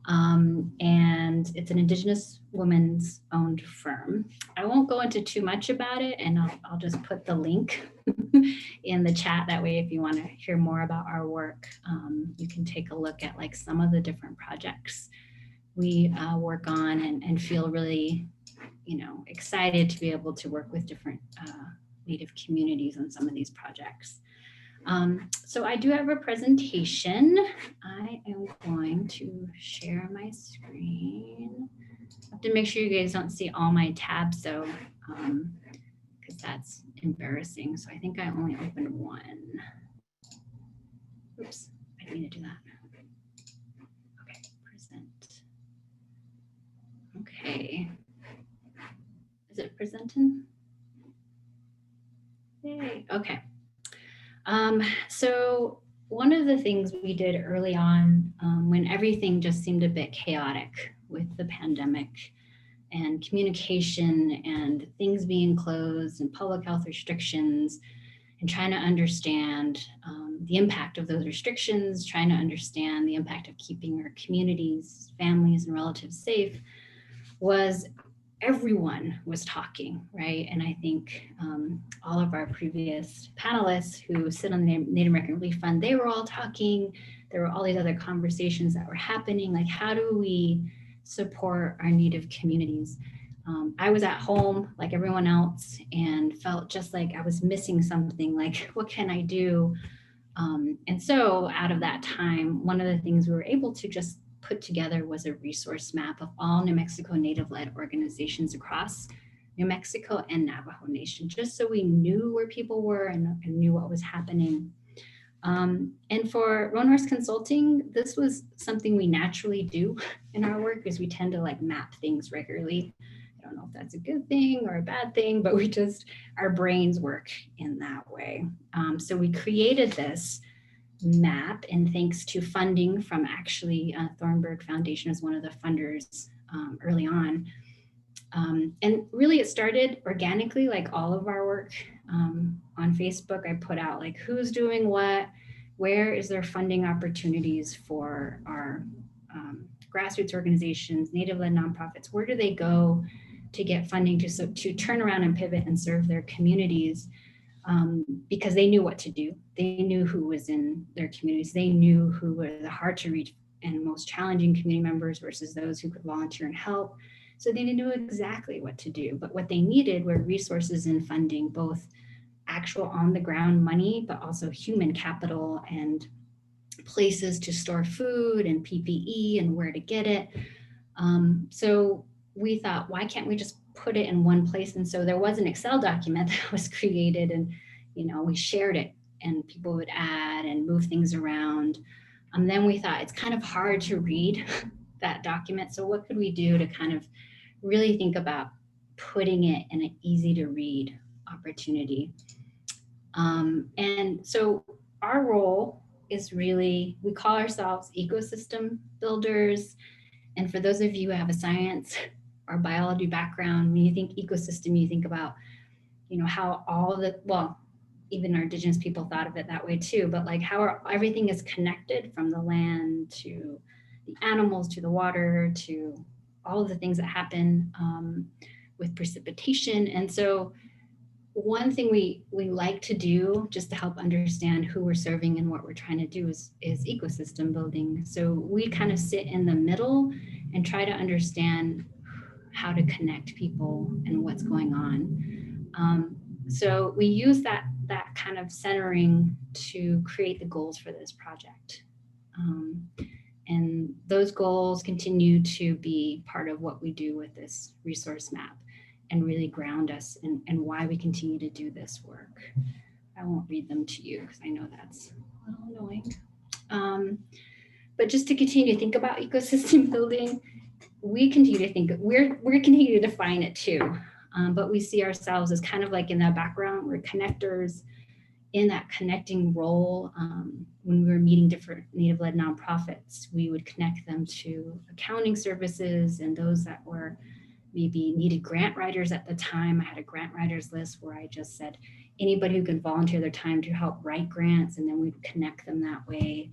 And it's an Indigenous women's owned firm. I won't go into too much about it, and I'll just put the link in the chat. That way, if you want to hear more about our work, you can take a look at like some of the different projects we work on, and feel really, excited to be able to work with different Native communities on some of these projects. So I do have a presentation. I am going to share my screen. I have to make sure you guys don't see all my tabs though, because that's embarrassing. So I think I only opened one. Oops, I didn't mean to do that. Okay, present. Okay. Is it presenting? Yay, okay. So one of the things we did early on when everything just seemed a bit chaotic with the pandemic and communication and things being closed and public health restrictions, and trying to understand the impact of those restrictions, trying to understand the impact of keeping our communities, families, and relatives safe, was everyone was talking, right? And I think all of our previous panelists who sit on the Native American Relief Fund, they were all talking. There were all these other conversations that were happening, like how do we support our Native communities? I was at home like everyone else and felt just like I was missing something, like what can I do? And so out of that time, one of the things we were able to just put together was a resource map of all New Mexico Native-led organizations across New Mexico and Navajo Nation, just so we knew where people were and knew what was happening. And for Rohnhorse Consulting, this was something we naturally do in our work, because we tend to like map things regularly. I don't know if that's a good thing or a bad thing, but our brains work in that way. So we created this map, and thanks to funding from actually Thornburg Foundation as one of the funders early on. And really it started organically, like all of our work on Facebook. I put out like who's doing what, where is there funding opportunities for our grassroots organizations, Native-led nonprofits, where do they go to get funding to turn around and pivot and serve their communities, because they knew what to do. They knew who was in their communities. They knew who were the hard to reach and most challenging community members versus those who could volunteer and help. So they knew exactly what to do, but what they needed were resources and funding, both actual on the ground money, but also human capital and places to store food and PPE and where to get it. So we thought, why can't we just put it in one place? And so there was an Excel document that was created, and we shared it, and people would add and move things around. Then we thought it's kind of hard to read that document. So what could we do to kind of really think about putting it in an easy to read opportunity? And so our role is really, we call ourselves ecosystem builders. And for those of you who have a science or biology background, when you think ecosystem, you think about you know, how all the, well, even our Indigenous people thought of it that way too, but like how everything is connected, from the land to the animals, to the water, to all of the things that happen with precipitation. And so one thing we like to do, just to help understand who we're serving and what we're trying to do, is ecosystem building. So we kind of sit in the middle and try to understand how to connect people and what's going on. So we use that kind of centering to create the goals for this project. And those goals continue to be part of what we do with this resource map, and really ground us in why we continue to do this work. I won't read them to you because I know that's a little annoying. But just to continue to think about ecosystem building, we continue to think, we're continue to define it too. But we see ourselves as kind of like in that background, we're connectors in that connecting role. When we were meeting different Native-led nonprofits, we would connect them to accounting services and those that were maybe needed grant writers at the time. I had a grant writers list where I just said, anybody who can volunteer their time to help write grants, and then we'd connect them that way.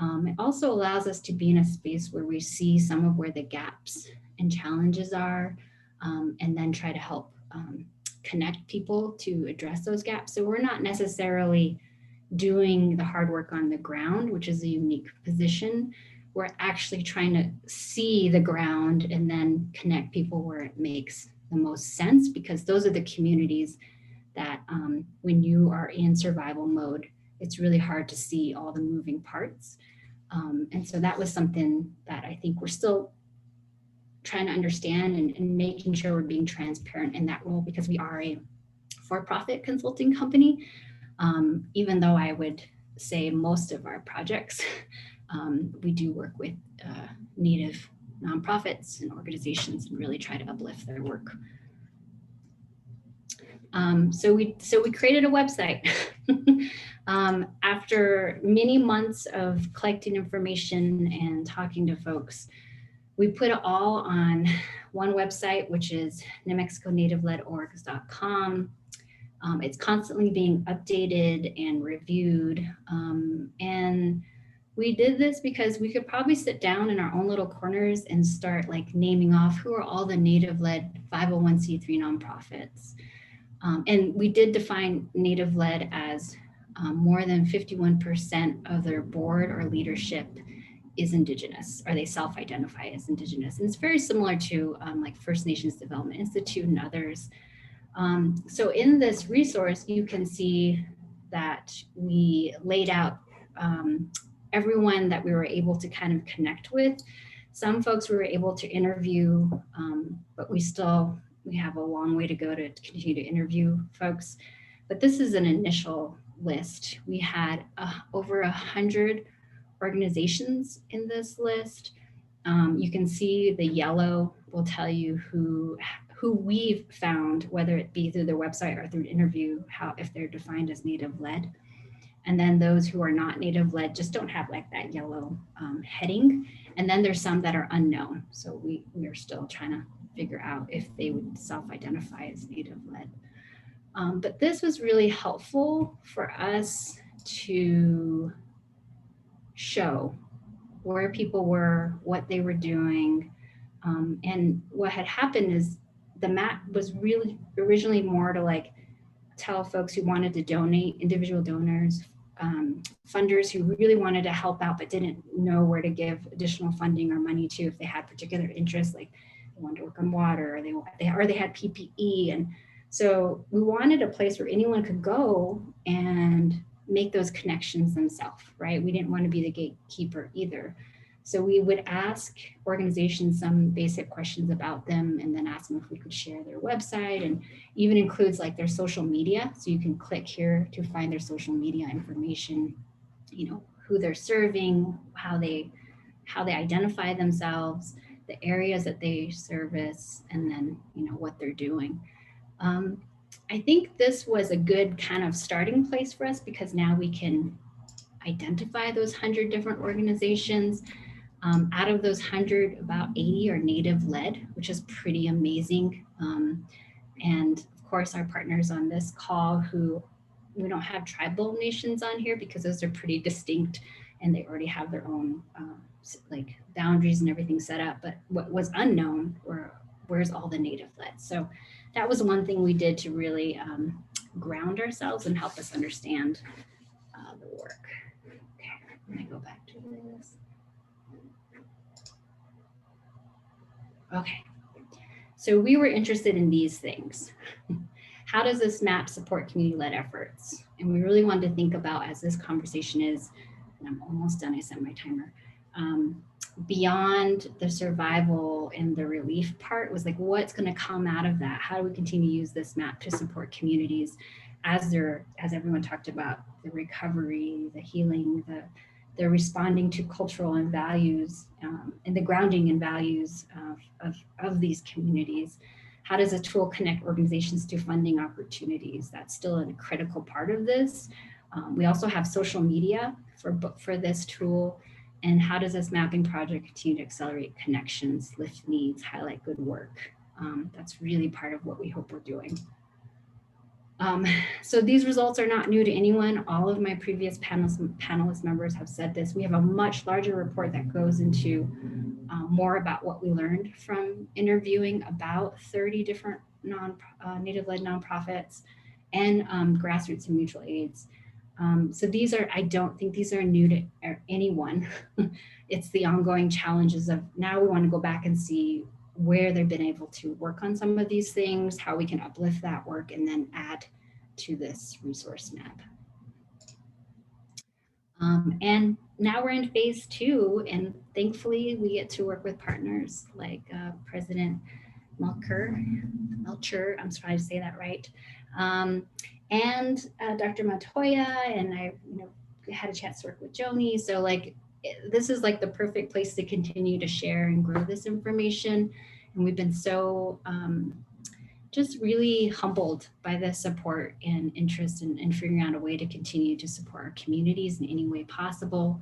It also allows us to be in a space where we see some of where the gaps and challenges are, and then try to help connect people to address those gaps. So we're not necessarily doing the hard work on the ground, which is a unique position. We're actually trying to see the ground and then connect people where it makes the most sense, because those are the communities that when you are in survival mode, it's really hard to see all the moving parts. And so that was something that I think we're still trying to understand and making sure we're being transparent in that role, because we are a for-profit consulting company. Even though I would say most of our projects, we do work with Native nonprofits and organizations and really try to uplift their work. So we created a website. After many months of collecting information and talking to folks, we put it all on one website, which is newmexiconativeledorgs.com. It's constantly being updated and reviewed. And we did this because we could probably sit down in our own little corners and start like naming off who are all the Native-led 501c3 nonprofits. And we did define Native-led as more than 51% of their board or leadership is Indigenous, or they self-identify as Indigenous. And it's very similar to like First Nations Development Institute and others. So in this resource, you can see that we laid out everyone that we were able to kind of connect with. Some folks we were able to interview, but we have a long way to go to continue to interview folks. But this is an initial list. We had over 100 organizations in this list. You can see the yellow will tell you who we've found, whether it be through their website or through an interview, if they're defined as Native-led. And then those who are not Native-led just don't have like that yellow heading. And then there's some that are unknown. So we are still trying to figure out if they would self-identify as Native-led. But this was really helpful for us to show where people were, what they were doing. And what had happened is the map was really originally more to like tell folks who wanted to donate, individual donors, funders who really wanted to help out but didn't know where to give additional funding or money to if they had particular interests, like they wanted to work on water, or they had PPE. And so we wanted a place where anyone could go and make those connections themselves, right? We didn't want to be the gatekeeper either. So we would ask organizations some basic questions about them and then ask them if we could share their website, and even includes like their social media. So you can click here to find their social media information, you know, who they're serving, how they identify themselves, the areas that they service, and then, you know, what they're doing. I think this was a good kind of starting place for us, because now we can identify those 100 different organizations. Out of those 100, about 80 are Native-led, which is pretty amazing. And of course, our partners on this call who we don't have tribal nations on here because those are pretty distinct and they already have their own like boundaries and everything set up. But what was unknown were where's all the native led. So that was one thing we did to really ground ourselves and help us understand the work. Okay, let me go back to this. Okay, so we were interested in these things. How does this map support community-led efforts? And we really wanted to think about, as this conversation is, and I'm almost done, I set my timer, beyond the survival and the relief part was like, what's going to come out of that? How do we continue to use this map to support communities as everyone talked about, the recovery, the healing, the responding to cultural and values and the grounding and values of these communities? How does a tool connect organizations to funding opportunities? That's still a critical part of this. We also have social media for this tool. And how does this mapping project continue to accelerate connections, lift needs, highlight good work? That's really part of what we hope we're doing. So these results are not new to anyone. All of my previous panelist members have said this. We have a much larger report that goes into more about what we learned from interviewing about 30 different Native-led nonprofits and grassroots and mutual aids. So these are, I don't think these are new to anyone. It's the ongoing challenges of now we want to go back and see where they've been able to work on some of these things, how we can uplift that work and then add to this resource map. And now we're in phase 2, and thankfully we get to work with partners like President Melchor, I'm sorry to say that right, and Dr. Montoya, and I had a chance to work with Joni. So like, this is like the perfect place to continue to share and grow this information. And we've been so just really humbled by the support and interest in figuring out a way to continue to support our communities in any way possible.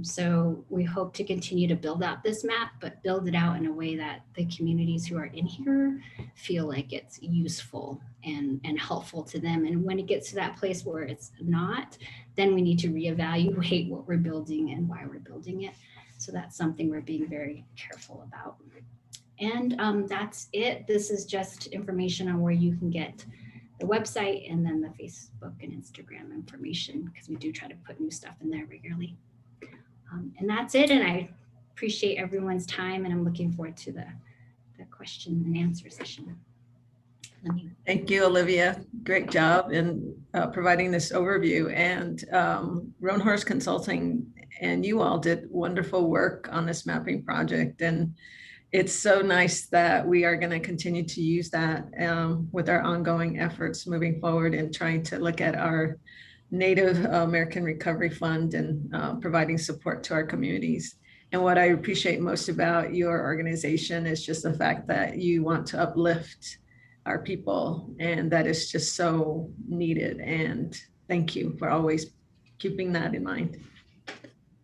So we hope to continue to build out this map, but build it out in a way that the communities who are in here feel like it's useful and helpful to them. And when it gets to that place where it's not, then we need to reevaluate what we're building and why we're building it. So that's something we're being very careful about. And that's it. This is just information on where you can get the website and then the Facebook and Instagram information, because we do try to put new stuff in there regularly. And that's it. And I appreciate everyone's time, and I'm looking forward to the question and answer session.
Thank you, Olivia. Great job in providing this overview. And Rohnhorse Consulting and you all did wonderful work on this mapping project. And it's so nice that we are going to continue to use that with our ongoing efforts moving forward and trying to look at our Native American Recovery Fund and providing support to our communities. And what I appreciate most about your organization is just the fact that you want to uplift our people, and that is just so needed. And thank you for always keeping that in mind.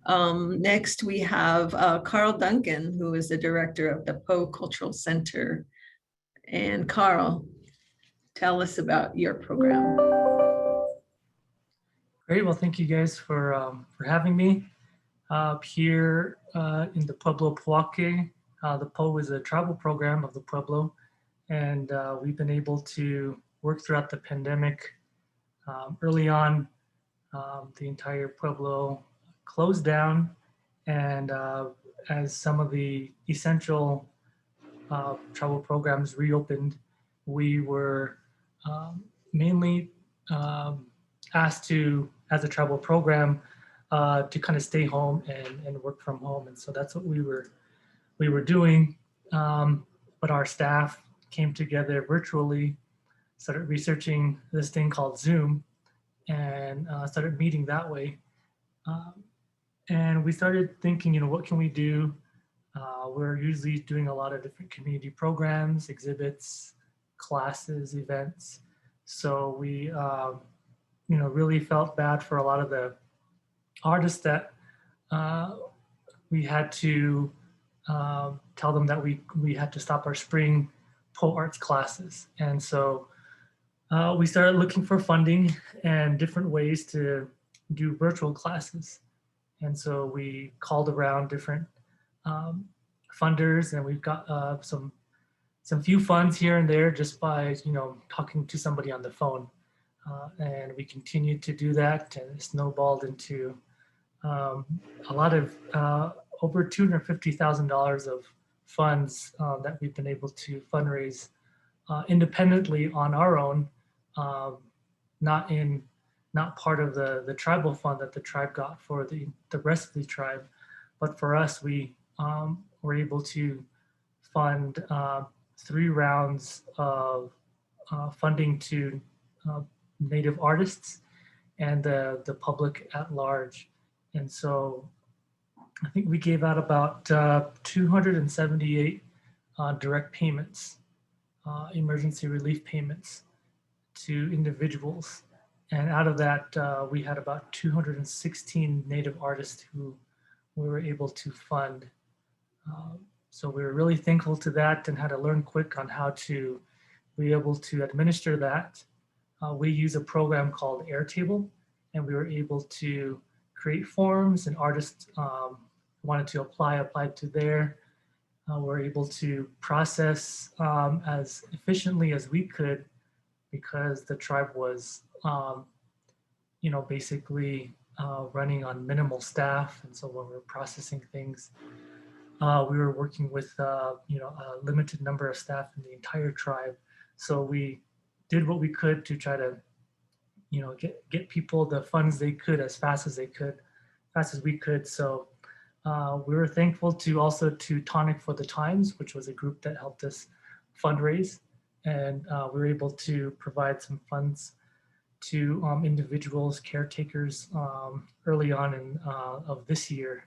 Next, we have Carl Duncan, who is the director of the Poe Cultural Center. And Carl, tell us about your program.
Great. Well, thank you guys for having me here in the Pueblo Puake. The Poe is a tribal program of the Pueblo, and we've been able to work throughout the pandemic. Early on, the entire Pueblo closed down, and as some of the essential tribal programs reopened, we were mainly asked to, as a tribal program, to kind of stay home and work from home. And so that's what we were doing. But our staff came together virtually, started researching this thing called Zoom, and started meeting that way. And we started thinking, what can we do? We're usually doing a lot of different community programs, exhibits, classes, events. So we really felt bad for a lot of the artists that we had to tell them that we had to stop our spring Poe arts classes. And so we started looking for funding and different ways to do virtual classes. And so we called around different funders, and we've got some few funds here and there just by, talking to somebody on the phone. And we continued to do that, and it snowballed into a lot of over $250,000 of funds that we've been able to fundraise independently on our own, not part of the tribal fund that the tribe got for the rest of the tribe, but for us, we were able to fund 3 rounds of funding to Native artists and the public at large. And so I think we gave out about 278 direct payments, emergency relief payments to individuals. And out of that, we had about 216 Native artists who we were able to fund. So we were really thankful to that and had to learn quick on how to be able to administer that. We use a program called Airtable, and we were able to create forms, and artists wanted to applied to there. We're able to process as efficiently as we could because the tribe was, basically running on minimal staff. And so when we were processing things, we were working with, a limited number of staff in the entire tribe. So we did what we could to try to, get people the funds they could as fast as we could. So we were thankful to Tonic for the Times, which was a group that helped us fundraise. And we were able to provide some funds to individuals, caretakers early on of this year.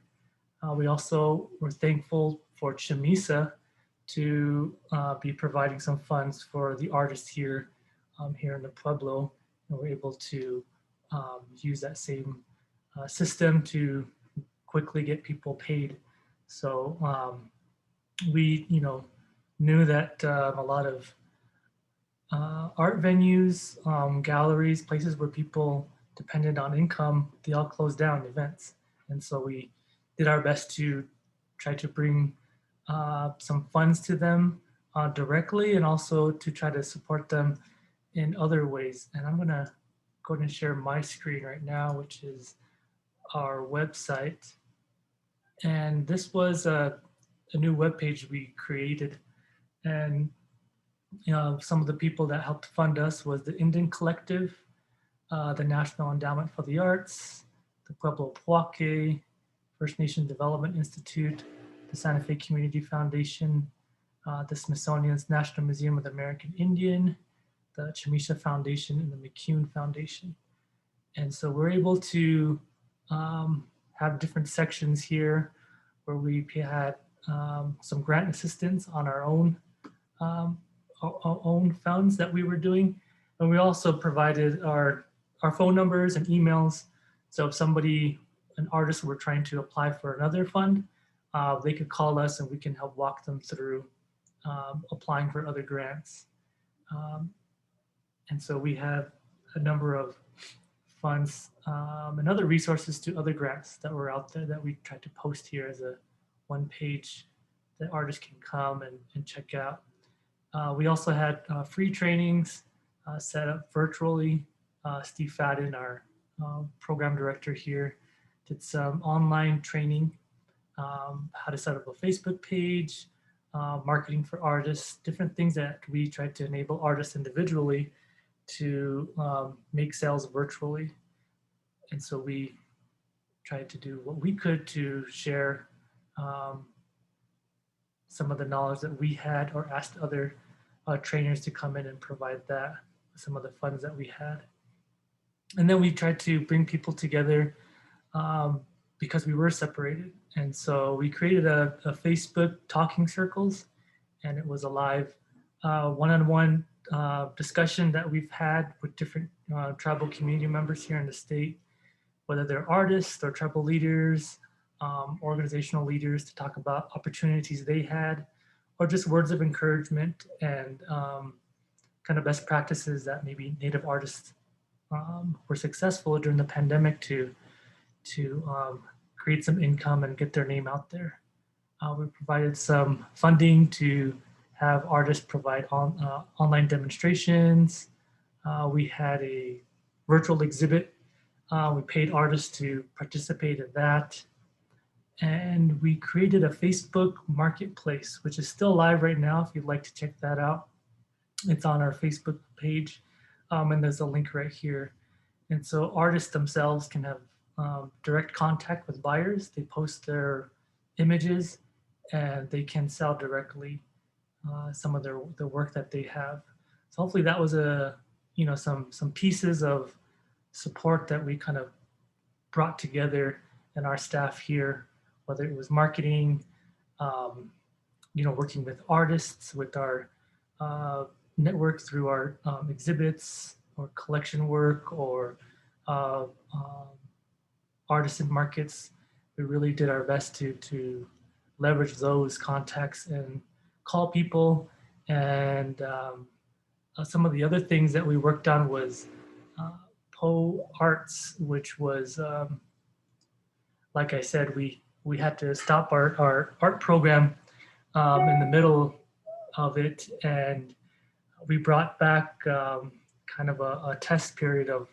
We also were thankful for Chamisa to be providing some funds for the artists here in the Pueblo. And we're able to use that same system to quickly get people paid. So we, knew that a lot of art venues, galleries, places where people depended on income, they all closed down, events. And so we did our best to try to bring some funds to them directly, and also to try to support them in other ways. And I'm gonna go ahead and share my screen right now, which is our website. And this was a new webpage we created. And some of the people that helped fund us was the Indian Collective, the National Endowment for the Arts, the Pueblo Puake, First Nation Development Institute, the Santa Fe Community Foundation, the Smithsonian's National Museum of the American Indian, the Chamisa Foundation, and the McCune Foundation. And so we're able to have different sections here where we had some grant assistance on our own funds that we were doing. And we also provided our phone numbers and emails. So if an artist were trying to apply for another fund, they could call us and we can help walk them through applying for other grants. And so we have a number of funds and other resources to other grants that were out there that we tried to post here as a one page that artists can come and check out. We also had free trainings set up virtually. Steve Fadden, our program director here, did some online training, how to set up a Facebook page, marketing for artists, different things that we tried to enable artists individually to make sales virtually. And so we tried to do what we could to share some of the knowledge that we had, or asked other trainers to come in and provide that, some of the funds that we had. And then we tried to bring people together because we were separated. And so we created a Facebook talking circles, and it was a live one-on-one discussion that we've had with different tribal community members here in the state, whether they're artists or tribal leaders, organizational leaders, to talk about opportunities they had, or just words of encouragement and kind of best practices that maybe Native artists were successful during the pandemic to create some income and get their name out there. We provided some funding to have artists provide online demonstrations. We had a virtual exhibit. We paid artists to participate in that. And we created a Facebook marketplace, which is still live right now if you'd like to check that out. It's on our Facebook page, and there's a link right here. And so artists themselves can have direct contact with buyers. They post their images and they can sell directly some of the work that they have. So hopefully that was some pieces of support that we kind of brought together in our staff here, whether it was marketing, working with artists, with our network through our exhibits or collection work or artisan markets. We really did our best to leverage those contacts and call people. And some of the other things that we worked on was Poe Arts, which was, like I said, we had to stop our art program in the middle of it, and we brought back kind of a test period of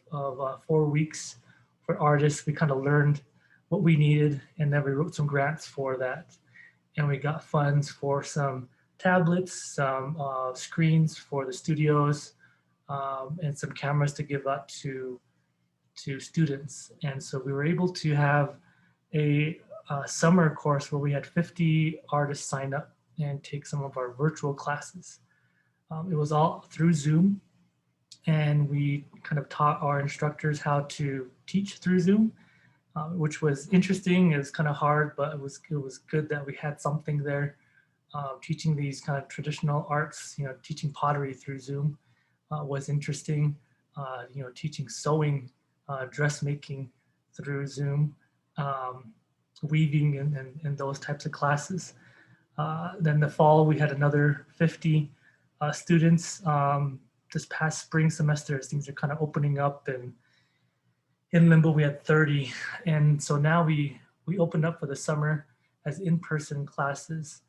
4 weeks for artists. We kind of learned what we needed, and then we wrote some grants for that. And we got funds for some tablets, some screens for the studios, and some cameras to give out to students. And so we were able to have a summer course where we had 50 artists sign up and take some of our virtual classes. It was all through Zoom, and we kind of taught our instructors how to teach through Zoom, which was interesting. It was kind of hard, but it was good that we had something there. Teaching these kind of traditional arts, teaching pottery through Zoom was interesting. Teaching sewing, dressmaking through Zoom, weaving and those types of classes. Then the fall, we had another 50 students this past spring semester as things are kind of opening up, and in Limbo we had 30. And so now we opened up for the summer as in-person classes.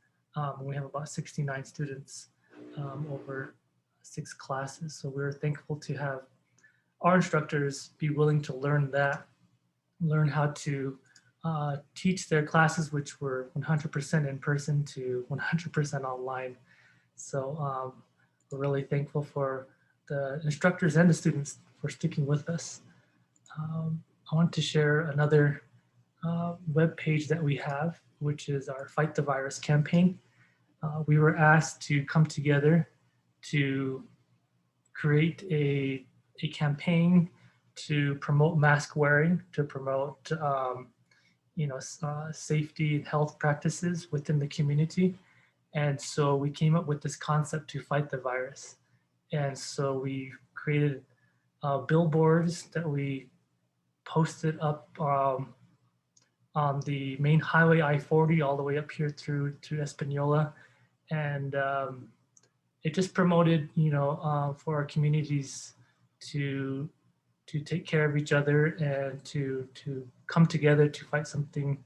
We have about 69 students over 6 classes. So we're thankful to have our instructors be willing to learn how to teach their classes, which were 100% in person to 100% online. So we're really thankful for the instructors and the students for sticking with us. I want to share another web page that we have, which is our Fight the Virus campaign. We were asked to come together to create a campaign to promote mask wearing, to promote safety and health practices within the community. And so we came up with this concept to fight the virus. And so we created billboards that we posted up on the main highway I-40 all the way up here through to Espanola. And it just promoted, for our communities to take care of each other and to come together to fight something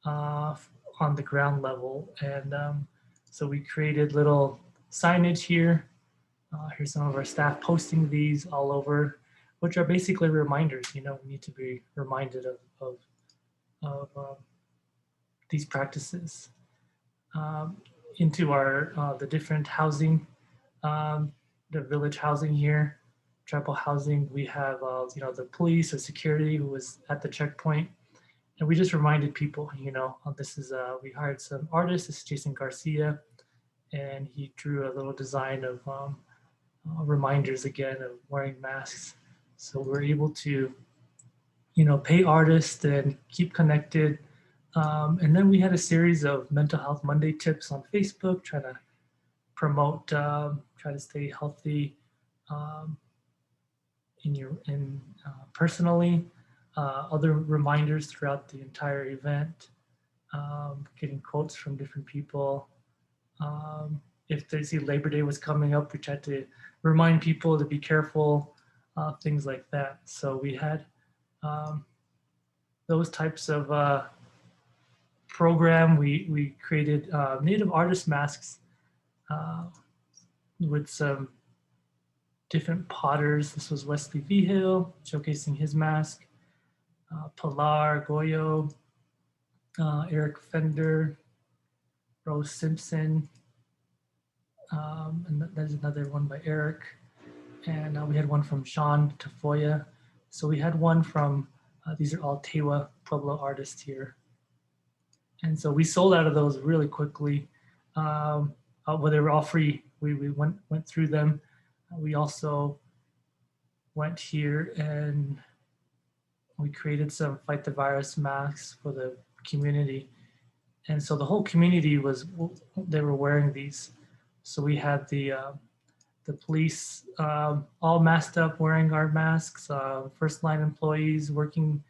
on the ground level. And so we created little signage here. Here's some of our staff posting these all over, which are basically reminders. We need to be reminded of these practices. Into our the different housing, the village housing here, tribal housing. We have the police or security who was at the checkpoint, and we just reminded people. This is we hired some artists. This is Jason Garcia, and he drew a little design of reminders again of wearing masks. So we're able to pay artists and keep connected. And then we had a series of Mental Health Monday tips on Facebook, trying to promote, try to stay healthy personally. Other reminders throughout the entire event, getting quotes from different people. if they see Labor Day was coming up, we tried to remind people to be careful, things like that. So we had those types of program. We created Native artist masks with some different potters. This was Wesley Vigil showcasing his mask, Pilar Goyo, Eric Fender, Rose Simpson, and there's another one by Eric. And we had one from Sean Tafoya. So we had one from, these are all Tewa Pueblo artists here. And so we sold out of those really quickly. Well, they were all free. We went through them. We also went here and we created some Fight the Virus masks for the community. And so the whole community they were wearing these. So we had the police all masked up wearing our masks, first line employees working,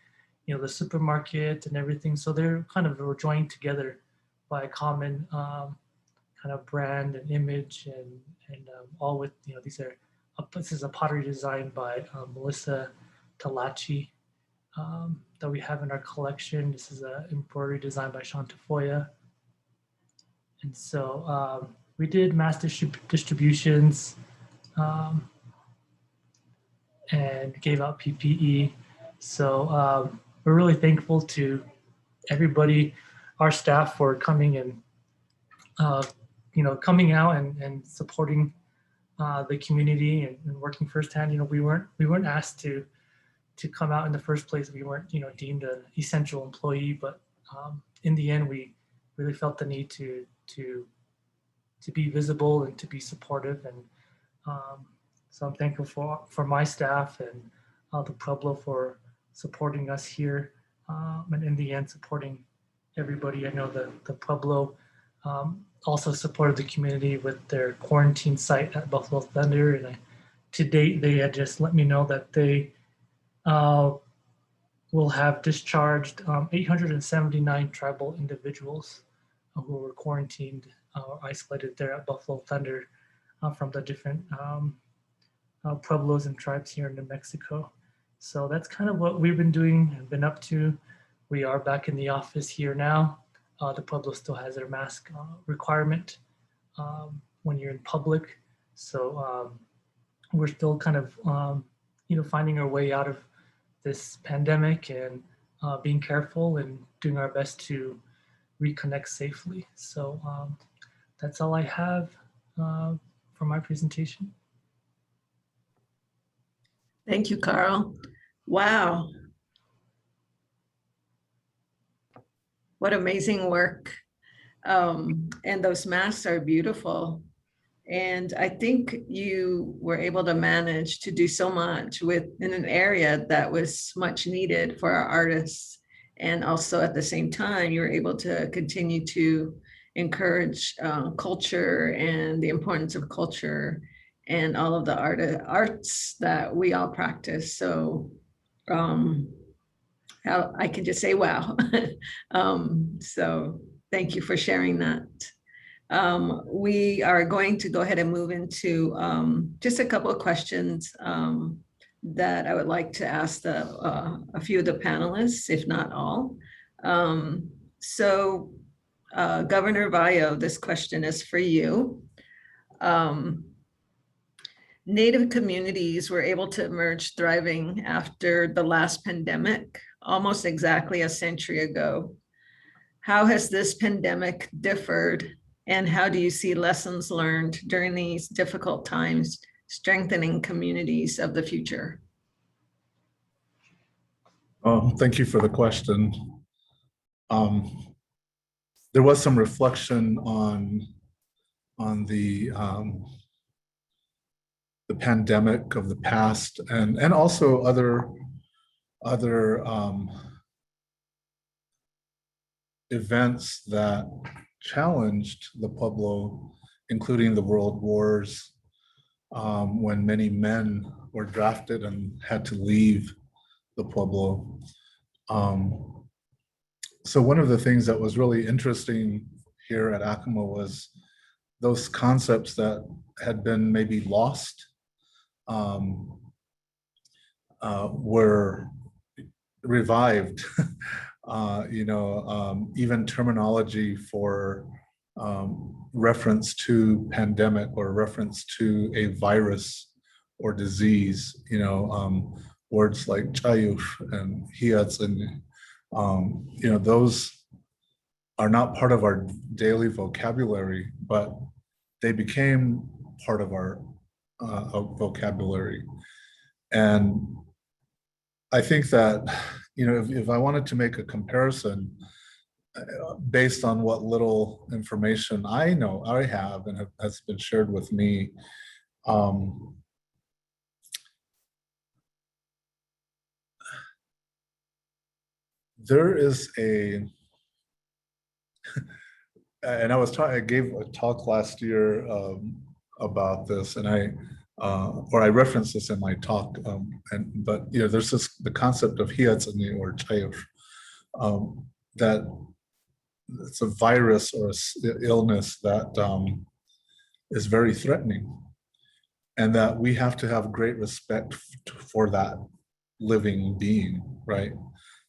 the supermarket and everything. So they're were joined together by a common kind of brand and image, and all with, this is a pottery design by Melissa Talachi that we have in our collection. This is an embroidery design by Sean Tafoya. And so we did mass distributions and gave out PPE. So we're really thankful to everybody, our staff, for coming and coming out and supporting the community and working firsthand. We weren't asked to come out in the first place. We weren't deemed an essential employee, but in the end we really felt the need to be visible and to be supportive. And so I'm thankful for my staff and the Pueblo for supporting us here, and in the end supporting everybody. I know the Pueblo also supported the community with their quarantine site at Buffalo Thunder, and to date they had just let me know that they will have discharged 879 tribal individuals who were quarantined or isolated there at Buffalo Thunder from the different Pueblos and tribes here in New Mexico. So that's kind of what we've been doing and been up to. We are back in the office here now. The Pueblo still has their mask requirement when you're in public. So we're still kind of, finding our way out of this pandemic and being careful and doing our best to reconnect safely. So that's all I have for my presentation.
Thank you, Carl. Wow. What amazing work. And those masks are beautiful. And I think you were able to manage to do so much in an area that was much needed for our artists. And also at the same time, you were able to continue to encourage culture and the importance of culture and all of the arts that we all practice. So I can just say, wow. So thank you for sharing that. We are going to go ahead and move into just a couple of questions that I would like to ask a few of the panelists, if not all. So Governor Vallo, this question is for you. Native communities were able to emerge thriving after the last pandemic, almost exactly a century ago. How has this pandemic differed, and how do you see lessons learned during these difficult times strengthening communities of the future?
Thank you for the question. There was some reflection on the pandemic of the past, and also other events that challenged the Pueblo, including the world wars, when many men were drafted and had to leave the Pueblo. So one of the things that was really interesting here at Acoma was those concepts that had been maybe lost were revived. Even terminology for reference to pandemic or reference to a virus or disease, words like chayuf and hiats, and those are not part of our daily vocabulary, but they became part of our vocabulary. And I think that, if I wanted to make a comparison based on what little information I know I have and has been shared with me, there is and I gave a talk last year about this, and I referenced this in my talk, but there's the concept of hiatsani or chayuf, that it's a virus or illness that is very threatening, and that we have to have great respect for that living being, right?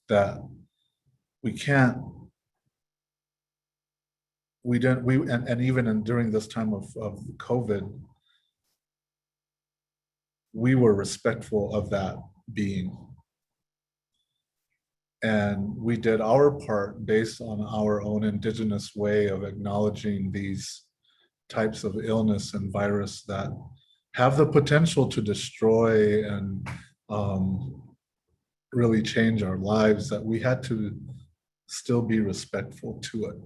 That we can't. And even during this time of COVID, we were respectful of that being. And we did our part based on our own indigenous way of acknowledging these types of illness and virus that have the potential to destroy and really change our lives, that we had to still be respectful to it.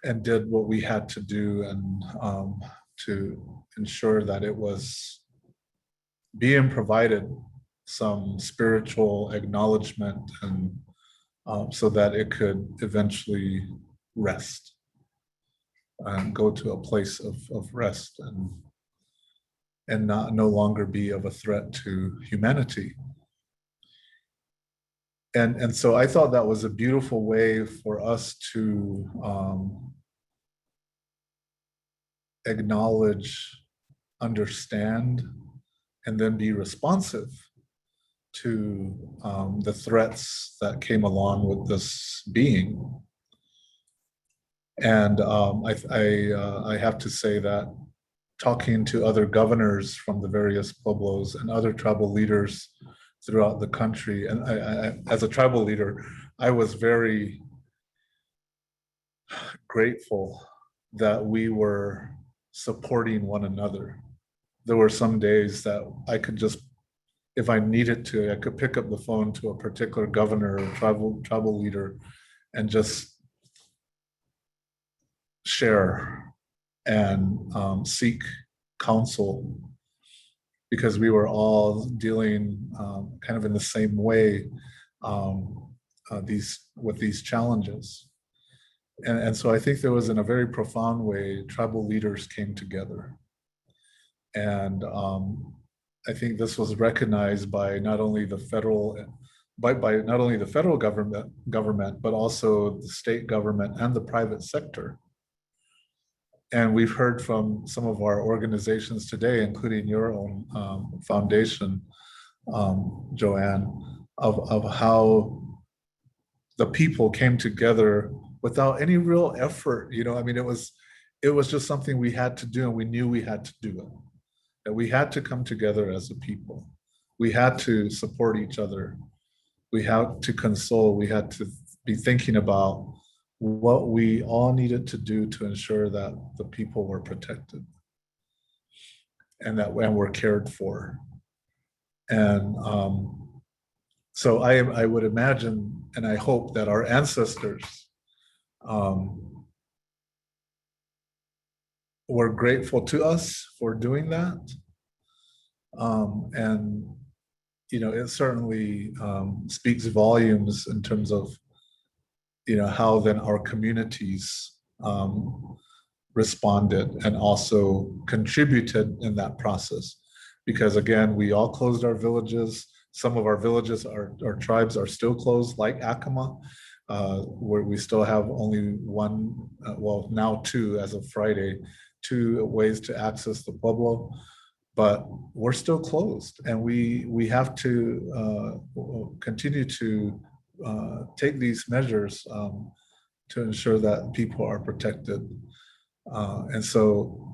And did what we had to do, and to ensure that it was being provided some spiritual acknowledgement, and so that it could eventually rest and go to a place of rest, and no longer be of a threat to humanity. And so I thought that was a beautiful way for us to acknowledge, understand, and then be responsive to the threats that came along with this being. And I have to say that talking to other governors from the various pueblos and other tribal leaders throughout the country, and I, as a tribal leader, I was very grateful that we were supporting one another. There were some days that I could just, if I needed to, I could pick up the phone to a particular governor or tribal leader and just share and seek counsel, because we were all dealing kind of in the same way with these challenges. And so I think there was, in a very profound way, tribal leaders came together. And I think this was recognized by not only the federal, by not only the federal government, but also the state government and the private sector. And we've heard from some of our organizations today, including your own foundation, JoAnn, of how the people came together without any real effort. I mean, it was just something we had to do, and we knew we had to do it. That we had to come together as a people. We had to support each other. We had to console. We had to be thinking about what we all needed to do to ensure that the people were protected and were cared for. And so I would imagine, and I hope, that our ancestors were grateful to us for doing that. And it certainly speaks volumes in terms of how then our communities responded and also contributed in that process. Because again, we all closed our villages. Some of our villages, our tribes are still closed, like Acoma. where we still have only one, well, now two as of Friday, 2 ways to access the Pueblo, but we're still closed, and we have to continue to take these measures to ensure that people are protected. And so,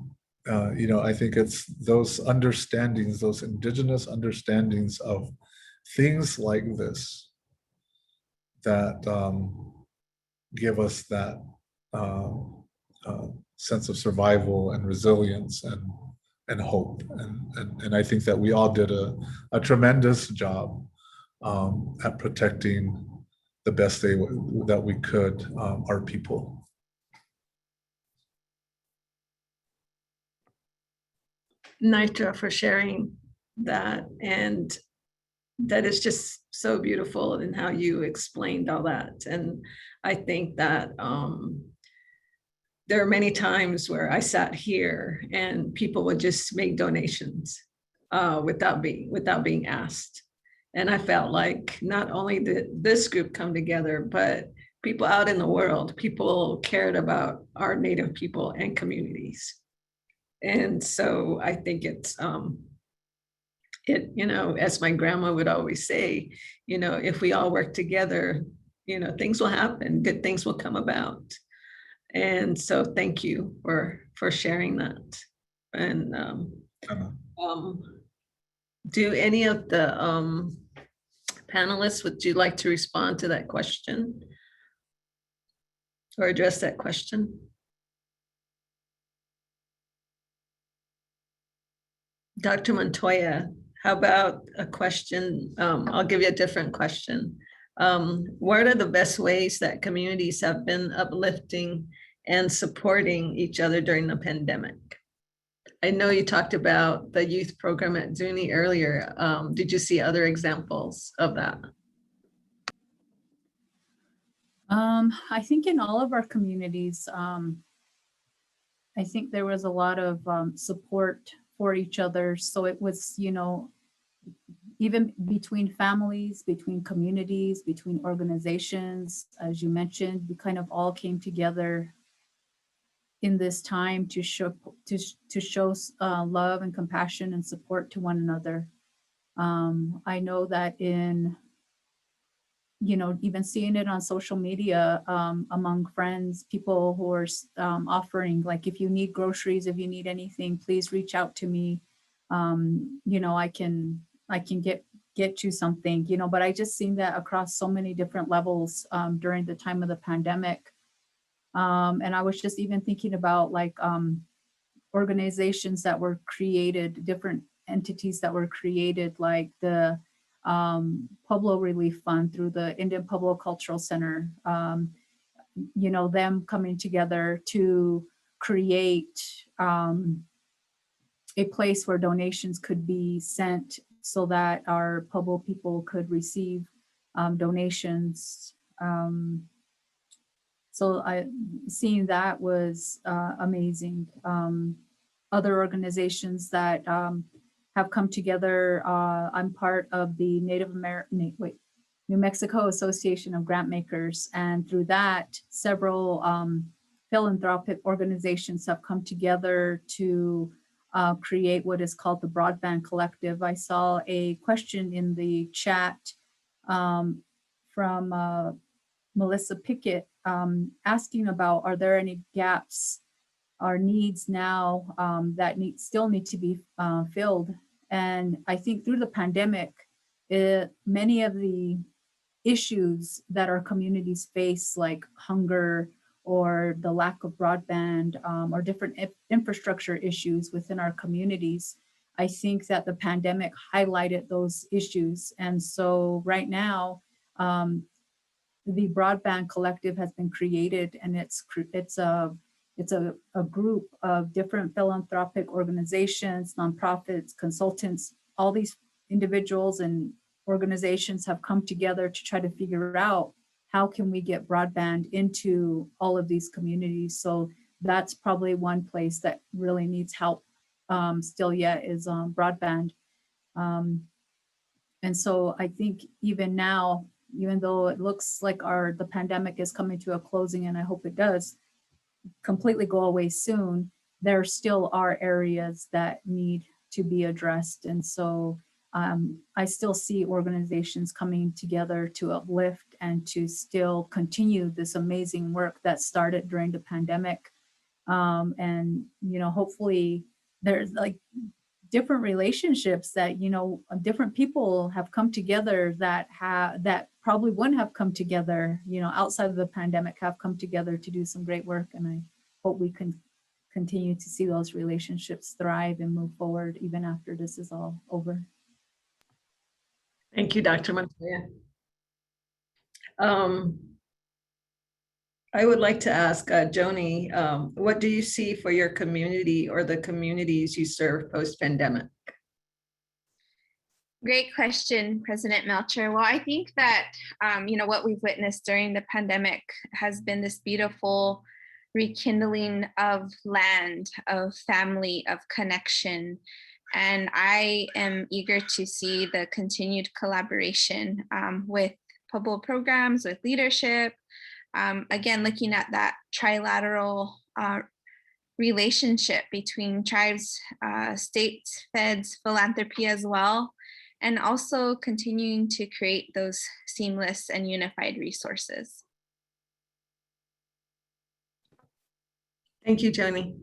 I think it's those understandings, those indigenous understandings of things like this that give us that sense of survival and resilience and hope. And I think that we all did a tremendous job at protecting the best that we could our people.
Nitra, for sharing that, and that is just so beautiful in how you explained all that. And I think that there are many times where I sat here and people would just make donations without being asked. And I felt like not only did this group come together, but people out in the world, people cared about our Native people and communities. And so I think it's, as my grandma would always say, if we all work together, things will happen, good things will come about. And so thank you for sharing that. And do any of the panelists, would you like to respond to that question or address that question? Dr. Montoya, how about a question? I'll give you a different question. What are the best ways that communities have been uplifting and supporting each other during the pandemic? I know you talked about the youth program at Zuni earlier. Did you see other examples of that?
I think in all of our communities, I think there was a lot of support for each other. So it was, even between families, between communities, between organizations, as you mentioned, we kind of all came together in this time to show love and compassion and support to one another. I know that in, even seeing it on social media among friends, people who are offering, like, if you need groceries, if you need anything, please reach out to me. I can get you something, but I just seen that across so many different levels during the time of the pandemic. And I was just even thinking about organizations that were created, different entities that were created, like the Pueblo Relief Fund through the Indian Pueblo Cultural Center, them coming together to create a place where donations could be sent so that our Pueblo people could receive donations. So seeing that was amazing. Other organizations that have come together. I'm part of the New Mexico Association of Grant Makers, and through that, several philanthropic organizations have come together to create what is called the Broadband Collective. I saw a question in the chat from Melissa Pickett asking about, are there any gaps or needs now that still need to be filled? And I think through the pandemic, many of the issues that our communities face, like hunger or the lack of broadband or different infrastructure issues within our communities, I think that the pandemic highlighted those issues. And so right now, the Broadband Collective has been created, and it's a group of different philanthropic organizations, nonprofits, consultants. All these individuals and organizations have come together to try to figure out how can we get broadband into all of these communities. So that's probably one place that really needs help still yet is broadband. And so I think even now, even though it looks like the pandemic is coming to a closing, and I hope it does completely go away soon, there still are areas that need to be addressed. And so I still see organizations coming together to uplift and to still continue this amazing work that started during the pandemic. And, hopefully there's like different relationships that, different people have come together that probably wouldn't have come together, outside of the pandemic, have come together to do some great work. And I hope we can continue to see those relationships thrive and move forward even after this is all over.
Thank you, Dr. Montoya. I would like to ask Joni, what do you see for your community or the communities you serve post-pandemic?
Great question, President Melchor. Well, I think that, what we've witnessed during the pandemic has been this beautiful rekindling of land, of family, of connection. And I am eager to see the continued collaboration with Pueblo programs, with leadership. Again, looking at that trilateral relationship between tribes, states, feds, philanthropy as well, and also continuing to create those seamless and unified resources.
Thank you, Joni.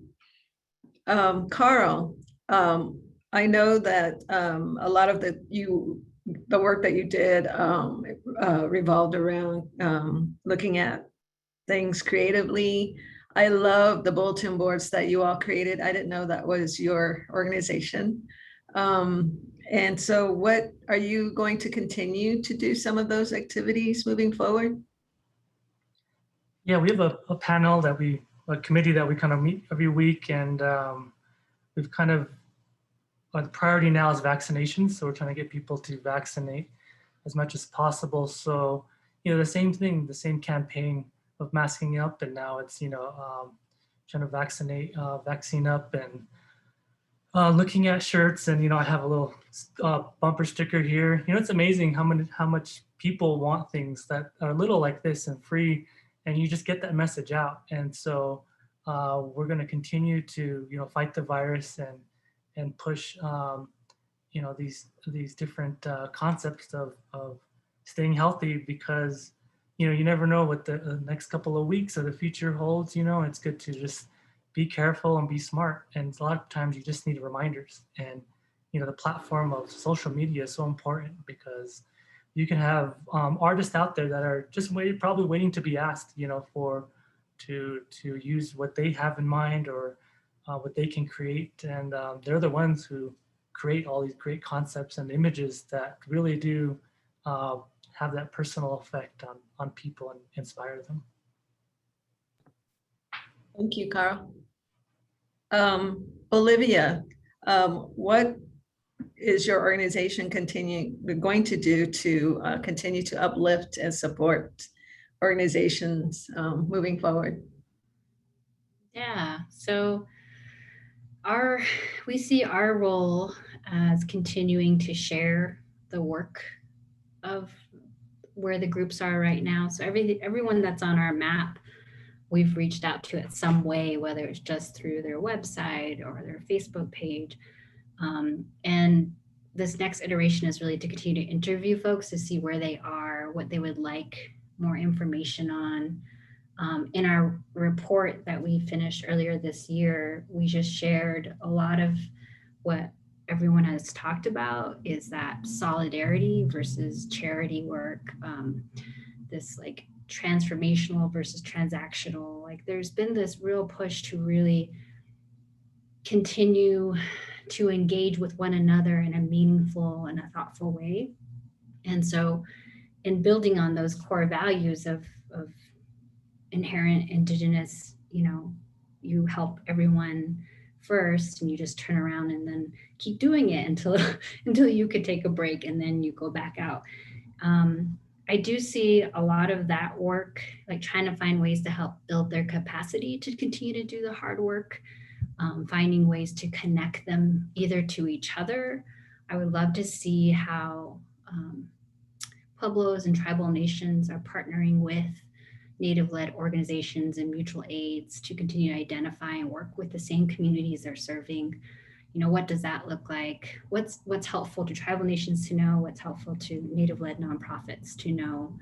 Carl, I know that a lot of the work that you did revolved around looking at things creatively. I love the bulletin boards that you all created. I didn't know that was your organization. And so what are you going to continue to do some of those activities moving forward?
Yeah, we have a panel a committee that we kind of meet every week, and we've kind of, the priority now is vaccinations. So we're trying to get people to vaccinate as much as possible. So, the same thing, the same campaign of masking up, and now it's, trying to vaccine up, and looking at shirts. And, I have a little bumper sticker here. It's amazing how much people want things that are little like this and free, and you just get that message out. And so we're going to continue to, fight the virus and push, these different concepts of staying healthy, because, you never know what the next couple of weeks or the future holds. It's good to just be careful and be smart. And a lot of times you just need reminders. And, the platform of social media is so important, because you can have artists out there that are just probably waiting to be asked, to use what they have in mind, or what they can create. And they're the ones who create all these great concepts and images that really do have that personal effect on people and inspire them.
Thank you, Carl. Olivia, what is your organization going to do to continue to uplift and support organizations moving forward?
Yeah, so we see our role as continuing to share the work of where the groups are right now. So everyone that's on our map, we've reached out to in some way, whether it's just through their website or their Facebook page. And this next iteration is really to continue to interview folks to see where they are, what they would like more information on. In our report that we finished earlier this year, we just shared a lot of what everyone has talked about, is that solidarity versus charity work, this like transformational versus transactional. Like there's been this real push to really continue to engage with one another in a meaningful and a thoughtful way. And so in building on those core values of inherent Indigenous, you help everyone first, and you just turn around and then keep doing it until you could take a break, and then you go back out. I do see a lot of that work, like trying to find ways to help build their capacity to continue to do the hard work, finding ways to connect them either to each other. I would love to see how Pueblos and tribal nations are partnering with Native-led organizations and mutual aids to continue to identify and work with the same communities they're serving. You know, what does that look like? What's helpful to tribal nations to know? What's helpful to Native-led nonprofits to know?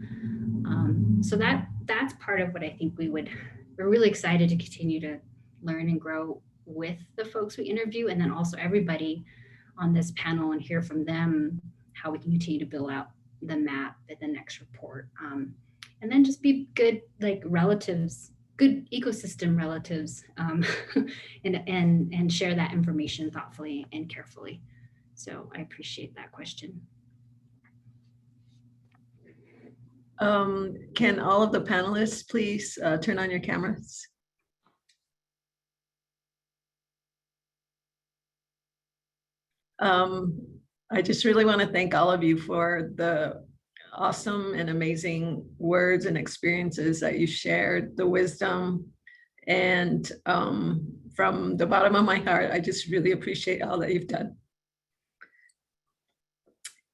So that's part of what I think we're really excited to continue to learn and grow with the folks we interview, and then also everybody on this panel, and hear from them how we can continue to build out the map at the next report. And then just be good, like relatives, good ecosystem relatives, and share that information thoughtfully and carefully. So I appreciate that question.
Can all of the panelists please turn on your cameras? I just really want to thank all of you for the awesome and amazing words and experiences that you shared, the wisdom, and from the bottom of my heart, I just really appreciate all that you've done.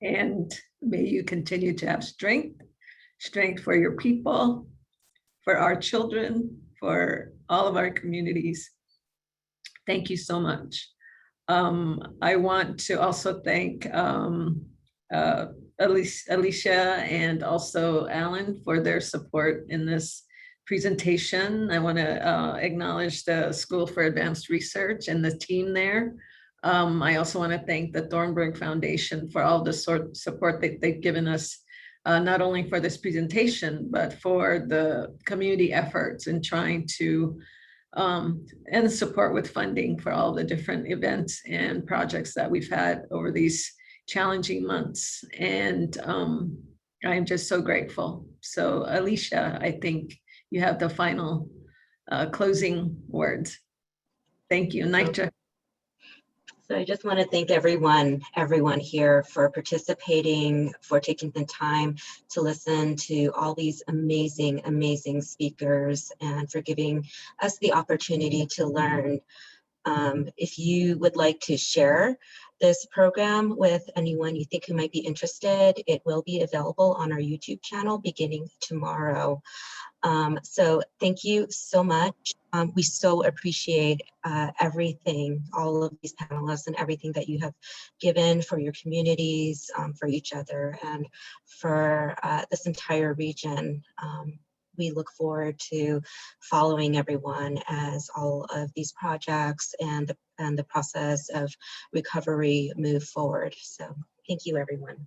And may you continue to have strength for your people, for our children, for all of our communities. Thank you so much. I want to also thank Alicia and also Alan for their support in this presentation. I want to acknowledge the School for Advanced Research and the team there. I also want to thank the Thornburg Foundation for all the support that they've given us, not only for this presentation, but for the community efforts in trying to and support with funding for all the different events and projects that we've had over these challenging months. And I'm just so grateful. So Alicia, I think you have the final closing words. Thank you, Nitra.
So I just want to thank everyone here for participating, for taking the time to listen to all these amazing, amazing speakers, and for giving us the opportunity to learn. If you would like to share this program with anyone you think who might be interested, it will be available on our YouTube channel beginning tomorrow. So thank you so much. We so appreciate everything, all of these panelists and everything that you have given for your communities, for each other, and for this entire region. We look forward to following everyone as all of these projects and the process of recovery move forward. So thank you, everyone.